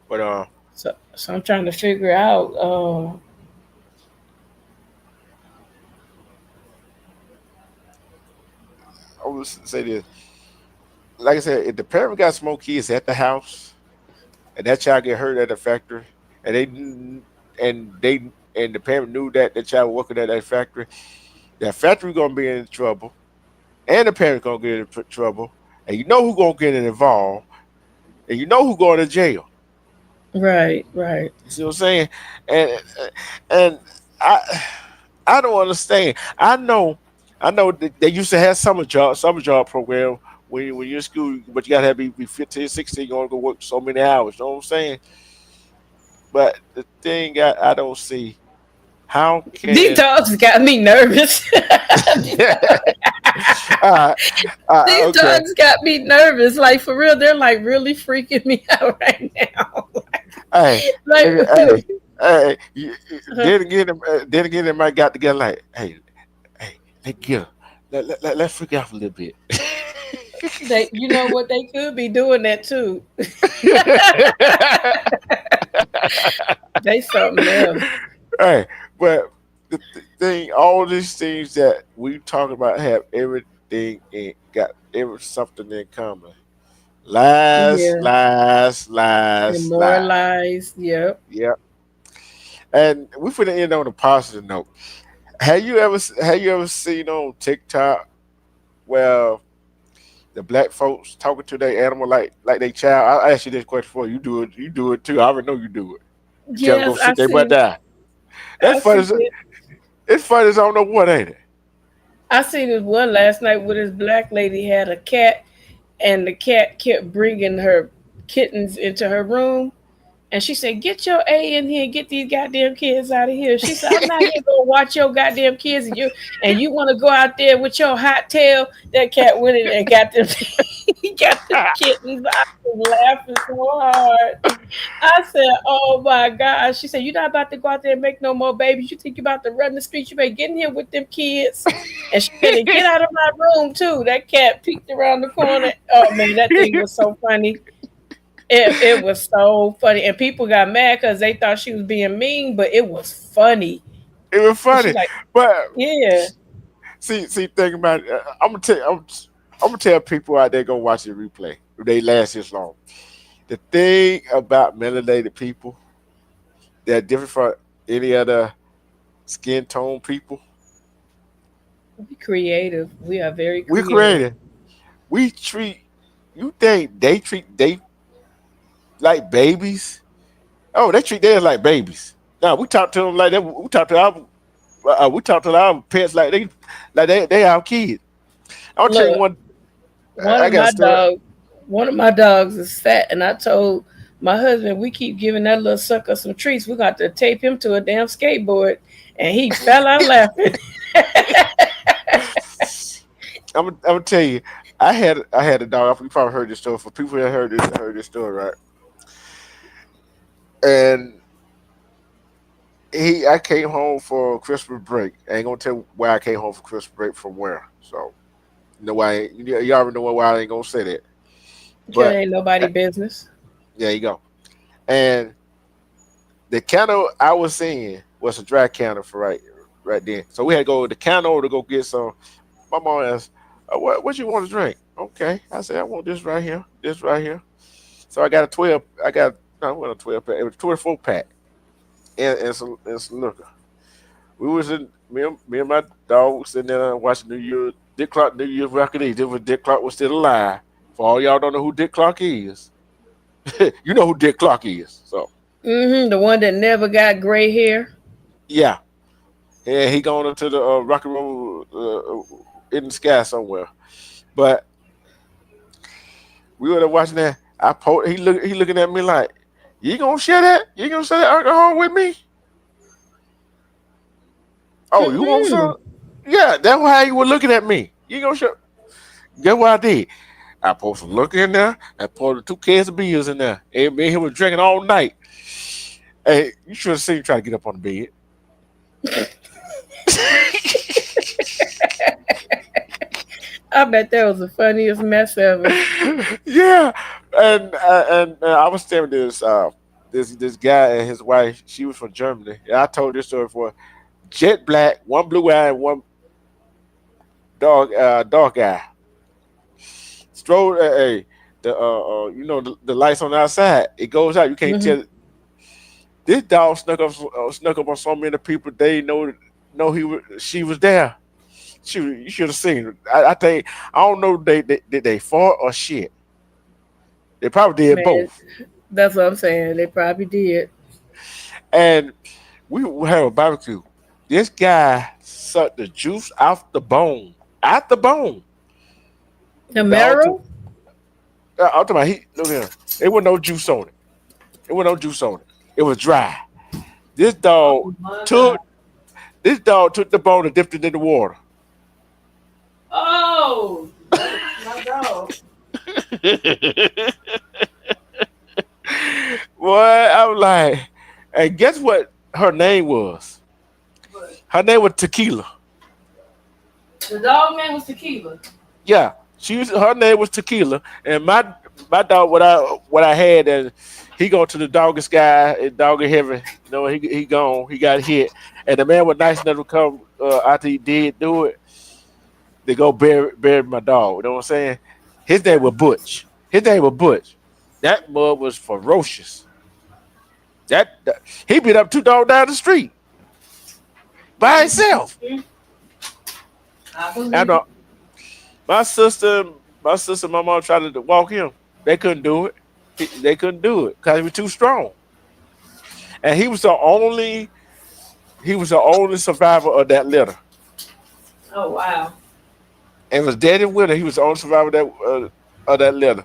but So I'm trying to figure out. I will say this. Like I said, if the parent got small kids at the house, and that child get hurt at the factory, and and the parent knew that the child was working at that factory gonna be in trouble, and the parent gonna get in trouble, and you know who gonna get involved, and you know who going to jail. Right, right. You see what I'm saying? And I don't understand. I know they used to have summer job program when you're in school, but you gotta have be 15, 16, you only go work so many hours. You know what I'm saying? But the thing I don't see, how These can dogs got me nervous. uh, These okay. dogs got me nervous. Like for real, they're like really freaking me out right now. Hey, like, hey, then again, they might got together like, hey, let's get her. Let's freak out a little bit. you know what? They could be doing that too. They something else. Hey, but the thing, all these things that we talk about have everything got something in common. Lies, Yeah, lies, lies, lies. demoralized. Yep. Yep. And we finna end on a positive note. Have you ever seen on TikTok where the black folks talking to their animal like they child? I asked you this question before. You do it too. I already know you do it. You tell them go Yes, I sit their butt seen. down. I That's funny. seen it. It's funny as I don't know what, ain't it? I seen this one last night where this black lady had a cat, and the cat kept bringing her kittens into her room, And she said, "Get your A in here and get these goddamn kids out of here." She said, "I'm not here to watch your goddamn kids, and you want to go out there with your hot tail." That cat went in and got them, he got them kittens. I was laughing so hard. I said, "Oh my gosh!" She said, "You're not about to go out there and make no more babies. You think you're about to run the streets? You better get in here with them kids." And she better get out of my room too. That cat peeked around the corner. Oh man, that thing was so funny. It was so funny, and people got mad because they thought she was being mean, but it was funny. It was And she's funny, like, but "Yeah, think about it. I'm gonna tell people out there go watch the replay if they last this long. The thing about melanated people, they're different from any other skin tone people. we creative. We are very We creative." created. We treat. You think they treat they like babies? Oh, they treat theirs like babies. No, we talk to them like that. We talk to our pets like they our kids. I'll tell you Look, one. one I of got a my story. dogs, one of my dogs is fat, and I told my husband we keep giving that little sucker some treats. We got to tape him to a damn skateboard, and he fell out laughing. I'm gonna tell you. I had a dog. You probably heard this story. For people that heard this story, right? And I came home for Christmas break. I ain't gonna tell why I came home for Christmas break from where. So no why you already know why I ain't gonna say that. It But ain't nobody business. there you go. And the counter I was in was a dry counter for right then. So we had to go to the counter to go get some. My mom asked, what you want to drink? Okay. I said, I want this right here. This right here. So I got a 12. I got no, it wasn't a 12 pack. It was a 24 pack and some liquor. We was in me and my dog was sitting there watching New Year Dick Clark New Year's Record Eve. This was Dick Clark was still alive. For all y'all don't know who Dick Clark is, you know who Dick Clark is. So The one that never got gray hair. yeah, yeah, he going into the rock and roll in the sky somewhere. But we were there watching that. He looking at me like, you gonna share that? You gonna share that alcohol with me? Oh, you want Mm-mm. some? Yeah, that's how you were looking at me. You gonna share? Guess what I did? I poured some liquor in there. I poured the two cans of beers in there. And me and him was drinking all night. Hey, you should have seen him try to get up on the I bet that was the funniest mess ever. bed. Yeah, and I was telling this guy and his wife. She was from Germany. And I told this story for jet black, one blue eye, and one dark eye. Strolled. Hey, the lights on the outside. It goes out. You can't Hmm. tell. This dog snuck up on so many people. They know she was there. You should have seen her. I think I don't know did they fart or shit. They probably did Man, both. that's what I'm saying. They probably did. And we have a barbecue. This guy sucked the juice out the bone. Out the bone. The Dog took marrow? I'm talking about look here. There was no juice on it. There was no juice on it. It was dry. This dog Oh my God. took this dog took the bone and dipped it in the water. Oh, that's my dog. Boy, I was like, and guess what her name was? But Her name was Tequila. the dog name was Tequila. Yeah, her name was Tequila, and my dog what I had, and he go to the doggiest guy in doggy heaven. You know, he gone, he got hit, and the man was nice enough to come after he did do it. They go bury my dog. You know what I'm saying? His name was Butch. His name was Butch. That mud was ferocious. He beat up two dogs down the street by himself. Mhm. I I believe it. know my sister, and my mom tried to walk him. They couldn't do it. They couldn't do it because he was too strong. And he was the only survivor of that litter. Oh wow. And it was dead in winter. He was the only survivor of that litter.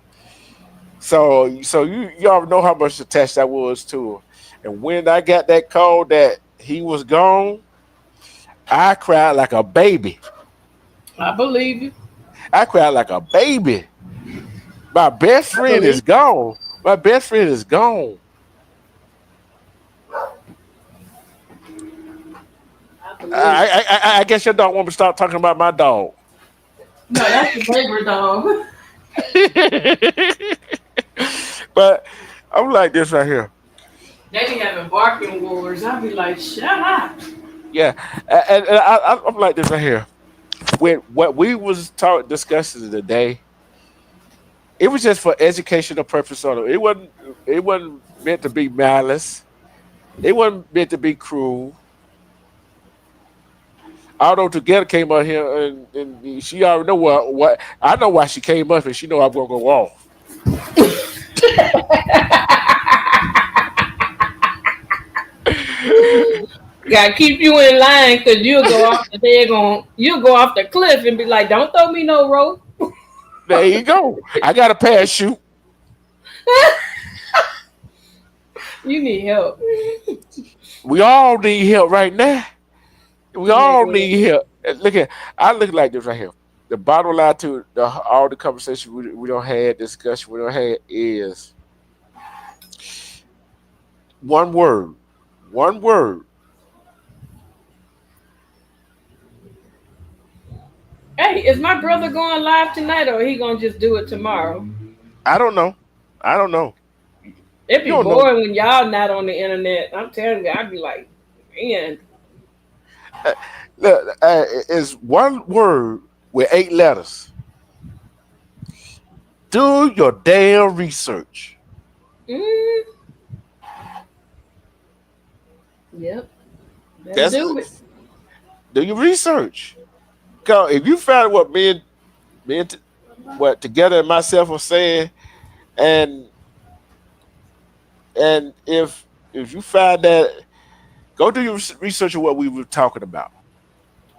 So you already know how much attached I was to her. And when I got that call that he was gone, I cried like a baby. I believe you. I cried like a baby. My best I friend is believe. gone. My best friend is gone. I believe. I guess your dog want me to start talking about my dog. No, that's the neighbor dog. But I'm like this right here. They be having barking wars. I be like, shut up. Yeah, and I'm like this right here. With what we was discussing today, it was just for educational purpose on it. It wasn't meant to be malice. It wasn't meant to be cruel. Although together came out here and she already know what I know why she came up and she know I'm gonna go off. Gotta keep you in line because you'll go off the cliff and be like, don't throw me no rope. There you go. I got a parachute. You need help. We all need help right now. We all Man. need help. And look at I look like this right here. The bottom line to all the conversation we don't have, discussion we don't have is one word. One word. Hey, is my brother going live tonight or he gonna just do it tomorrow? I don't know. I don't know. It'd You be don't know. boring when y'all not on the internet. I'm telling you, I'd be like, man, Uh, Look, it's one word with 8 letters. Do your damn research. mm, yep, better That's do it. do your research. Cause if you find what what together and myself are saying, and and if you find that, go do your research of what we were talking about.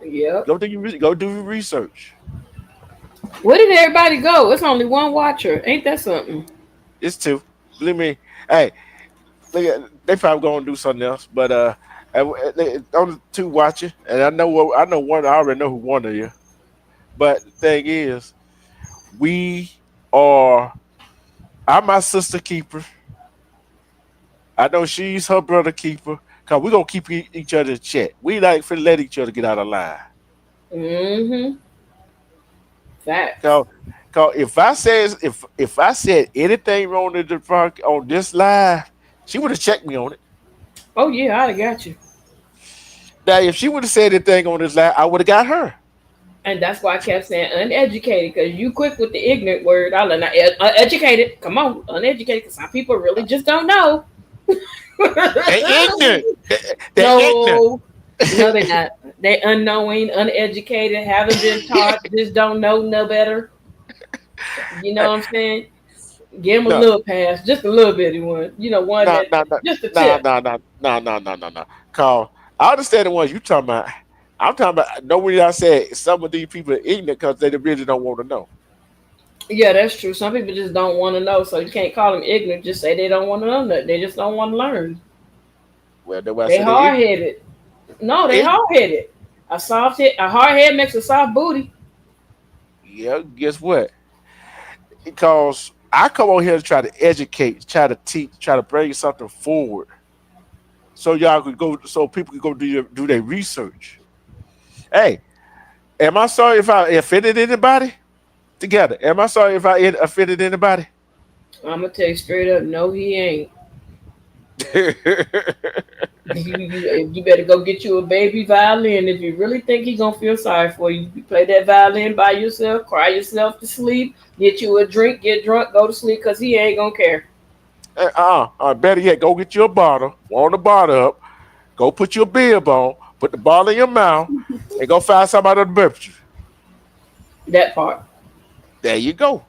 Yep. Go do your research. Where did everybody go? It's only one watcher. Ain't that something? It's two. Believe me. Hey, they probably gonna do something else, but only two watching, and I know one. I already know who one of you. But the thing is, we are. I'm my sister keeper. I know she's her brother keeper. Cause we gonna keep each other in check. We like for let each other get out of line. Mm-hmm. Facts. Cause, if I said anything wrong in the on this live, she would have checked me on it. Oh yeah, I'd have got you. Now, if she would have said anything on this live, I would have got her. And that's why I kept saying uneducated, because you quick with the ignorant word. I learned uneducated. Come on, uneducated, because some people really just don't know. They ignorant. They ignorant. No, no, they're not. They unknowing, uneducated, haven't been taught, just don't know no better. You know what I'm saying? Give them a No, little pass, just a little bitty one. You know, one no, that no, no, just a no, tip. no, no, no, no, no, no, no. Cause I understand the ones you talking about. I'm talking about nobody. I said some of these people are ignorant because they really don't want to know. Yeah, that's true. Some people just don't want to know, so you can't call them ignorant. Just say they don't want to know nothing. They just don't want to learn. Well, that's why I They said they hard ignorant. headed. No, they Ignorant. hard headed. A hard head makes a soft booty. Yeah, guess what? Because I come on here to try to educate, try to teach, try to bring something forward, so y'all could go, so people could go do their research. Hey, am I sorry if I offended anybody? Together, am I sorry if I offended anybody? I'm gonna tell you straight up, no, he ain't. You better go get you a baby violin if you really think he gonna feel sorry for you. You play that violin by yourself, cry yourself to sleep, get you a drink, get drunk, go to sleep, cause he ain't gonna care. Better yet, go get you a bottle, warm the bottle up, go put your bib on, put the bottle in your mouth, and go find somebody to burp you. That part. There you go.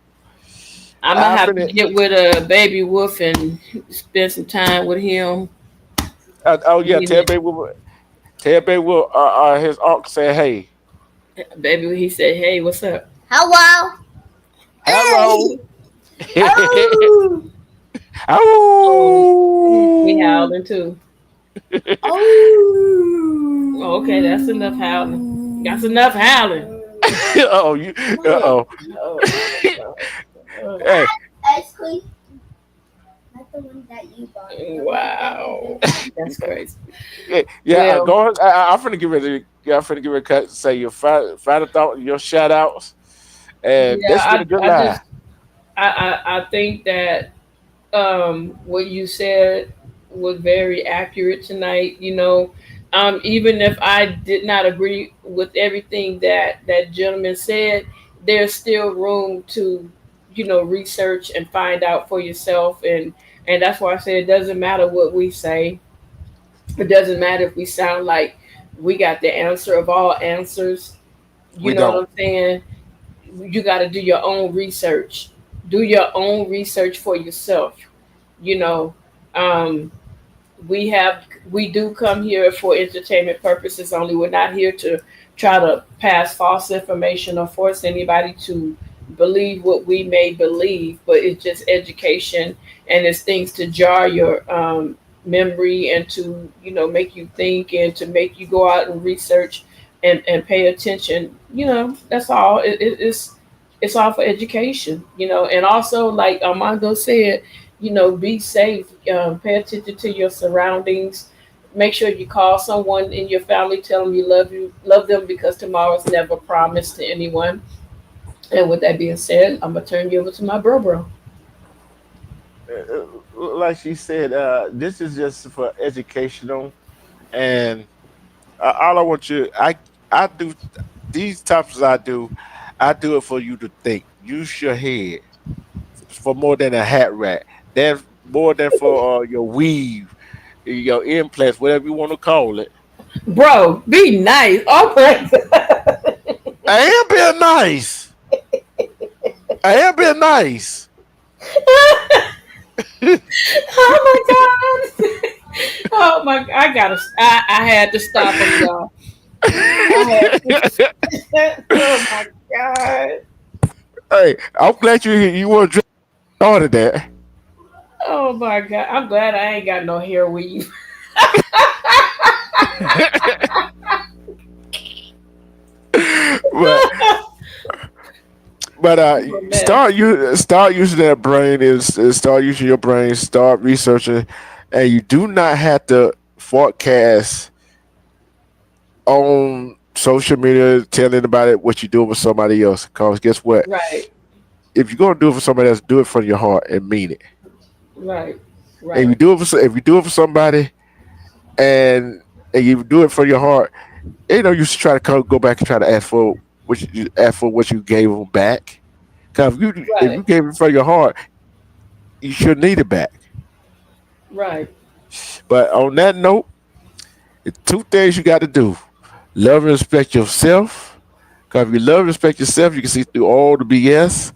I'm gonna I have to finna, get with a baby wolf and spend some time with him. oh yeah, He did- tell baby will, his uncle said, hey, Baby, he said, "Hey, what's up?" Hello. hello. Oh, we Oh. howling too. Oh, okay, that's enough howling. That's enough howling. Oh, you. Oh. Oh my god. Hey. Ice cream, not the one that you bought. Wow, that's crazy. Yeah. Well, Go. I'm finna give it. Yeah, I'm finna give it a cut. Say your final thought, your shout outs, and yeah, that's been a good I lie. just I think that what you said was very accurate tonight. Even if I did not agree with everything that gentleman said, there's still room to, research and find out for yourself. And that's why I said it doesn't matter what we say. It doesn't matter if we sound like we got the answer of all answers. You We know what don't. I'm saying? You got to do your own research. Do your own research for yourself. You know, um, we do come here for entertainment purposes only. We're not here to try to pass false information or force anybody to believe what we may believe, but it's just education, and it's things to jar your memory, and to make you think, and to make you go out and research and pay attention. That's all. It's all for education. And also, like Armando said, be safe. Pay attention to your surroundings. Make sure you call someone in your family, tell them love them, because tomorrow's never promised to anyone. And with that being said, I'm gonna turn you over to my bro. Like she said, this is just for educational, and all I want you, I do these topics. I do it for you to think. Use your head for more than a hat rack. That's more than for your weave, your implants, whatever you want to call it. Bro, be nice. Oh my I am being nice. I am being nice. oh my god. Oh my, I had to stop him, y'all. I had oh my god. Hey, I'm glad you want to started that. Oh my god. I'm glad I ain't got no hair weave. but but You a mess. start using that brain is start using your brain, start researching, and you do not have to forecast on social media telling anybody what you're doing with somebody else. Cause guess what? Right, If you're gonna do it for somebody else, do it from your heart and mean it. right, And right, if you do it for somebody and you do it from your heart, you should try to go back and try to ask for what you gave them back. Cause if right, you gave it from your heart, you should need it back. right. But on that note, it's two things you got to do: love and respect yourself. Cause if you love and respect yourself, you can see through all the BS.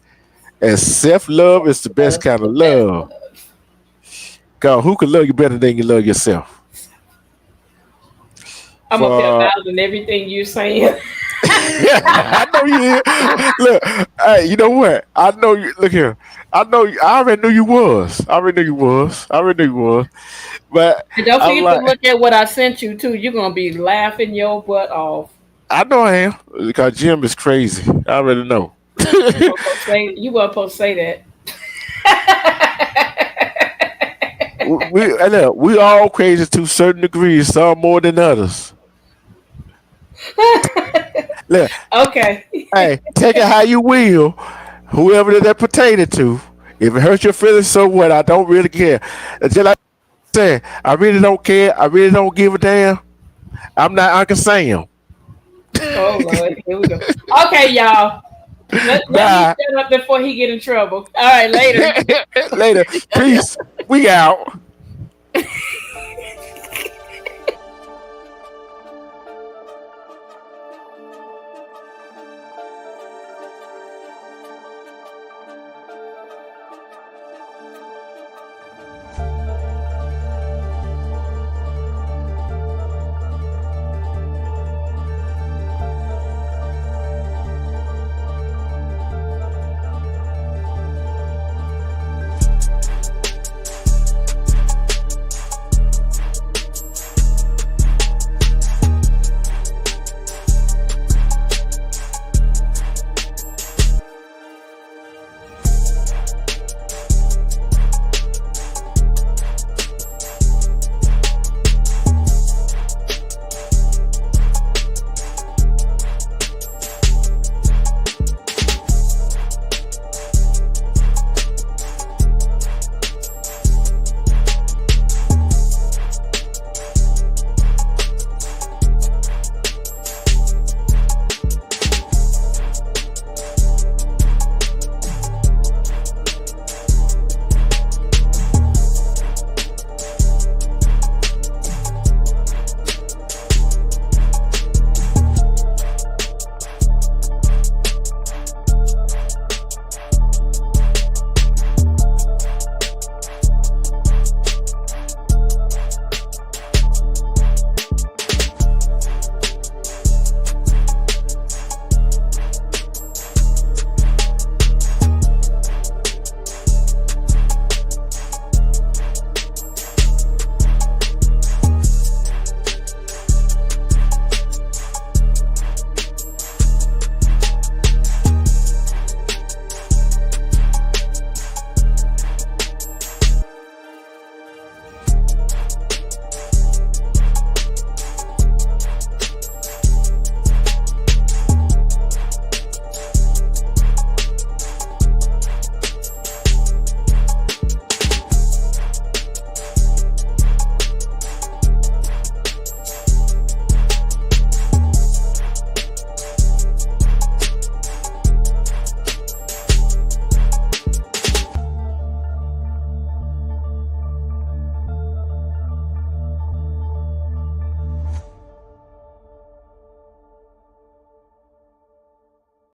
And self love is the best That's kind the of best love. love. Cause who can love you better than you love yourself? I'm up here For mouthing everything you saying. I know you here. Look, hey, you know what? I know you. Look here. I know. I already knew you was. I already knew you was. I already knew you was. But And don't I'm forget to like, look at what I sent you too. You're gonna be laughing your butt off. I know I am because Jim is crazy. I already know. You weren't supposed to say We all crazy to certain degrees. Some more than others. that. Look, Okay. hey, take it how you will. Whoever that pertain to. If it hurts your feelings, so what? I don't really care. Until I said, I really don't care. I really don't give a damn. I'm not Uncle Sam. Oh Lord, here we go. Okay, y'all. Let me Bye. shut up before he get in trouble. All right, later. Later. Peace. We out.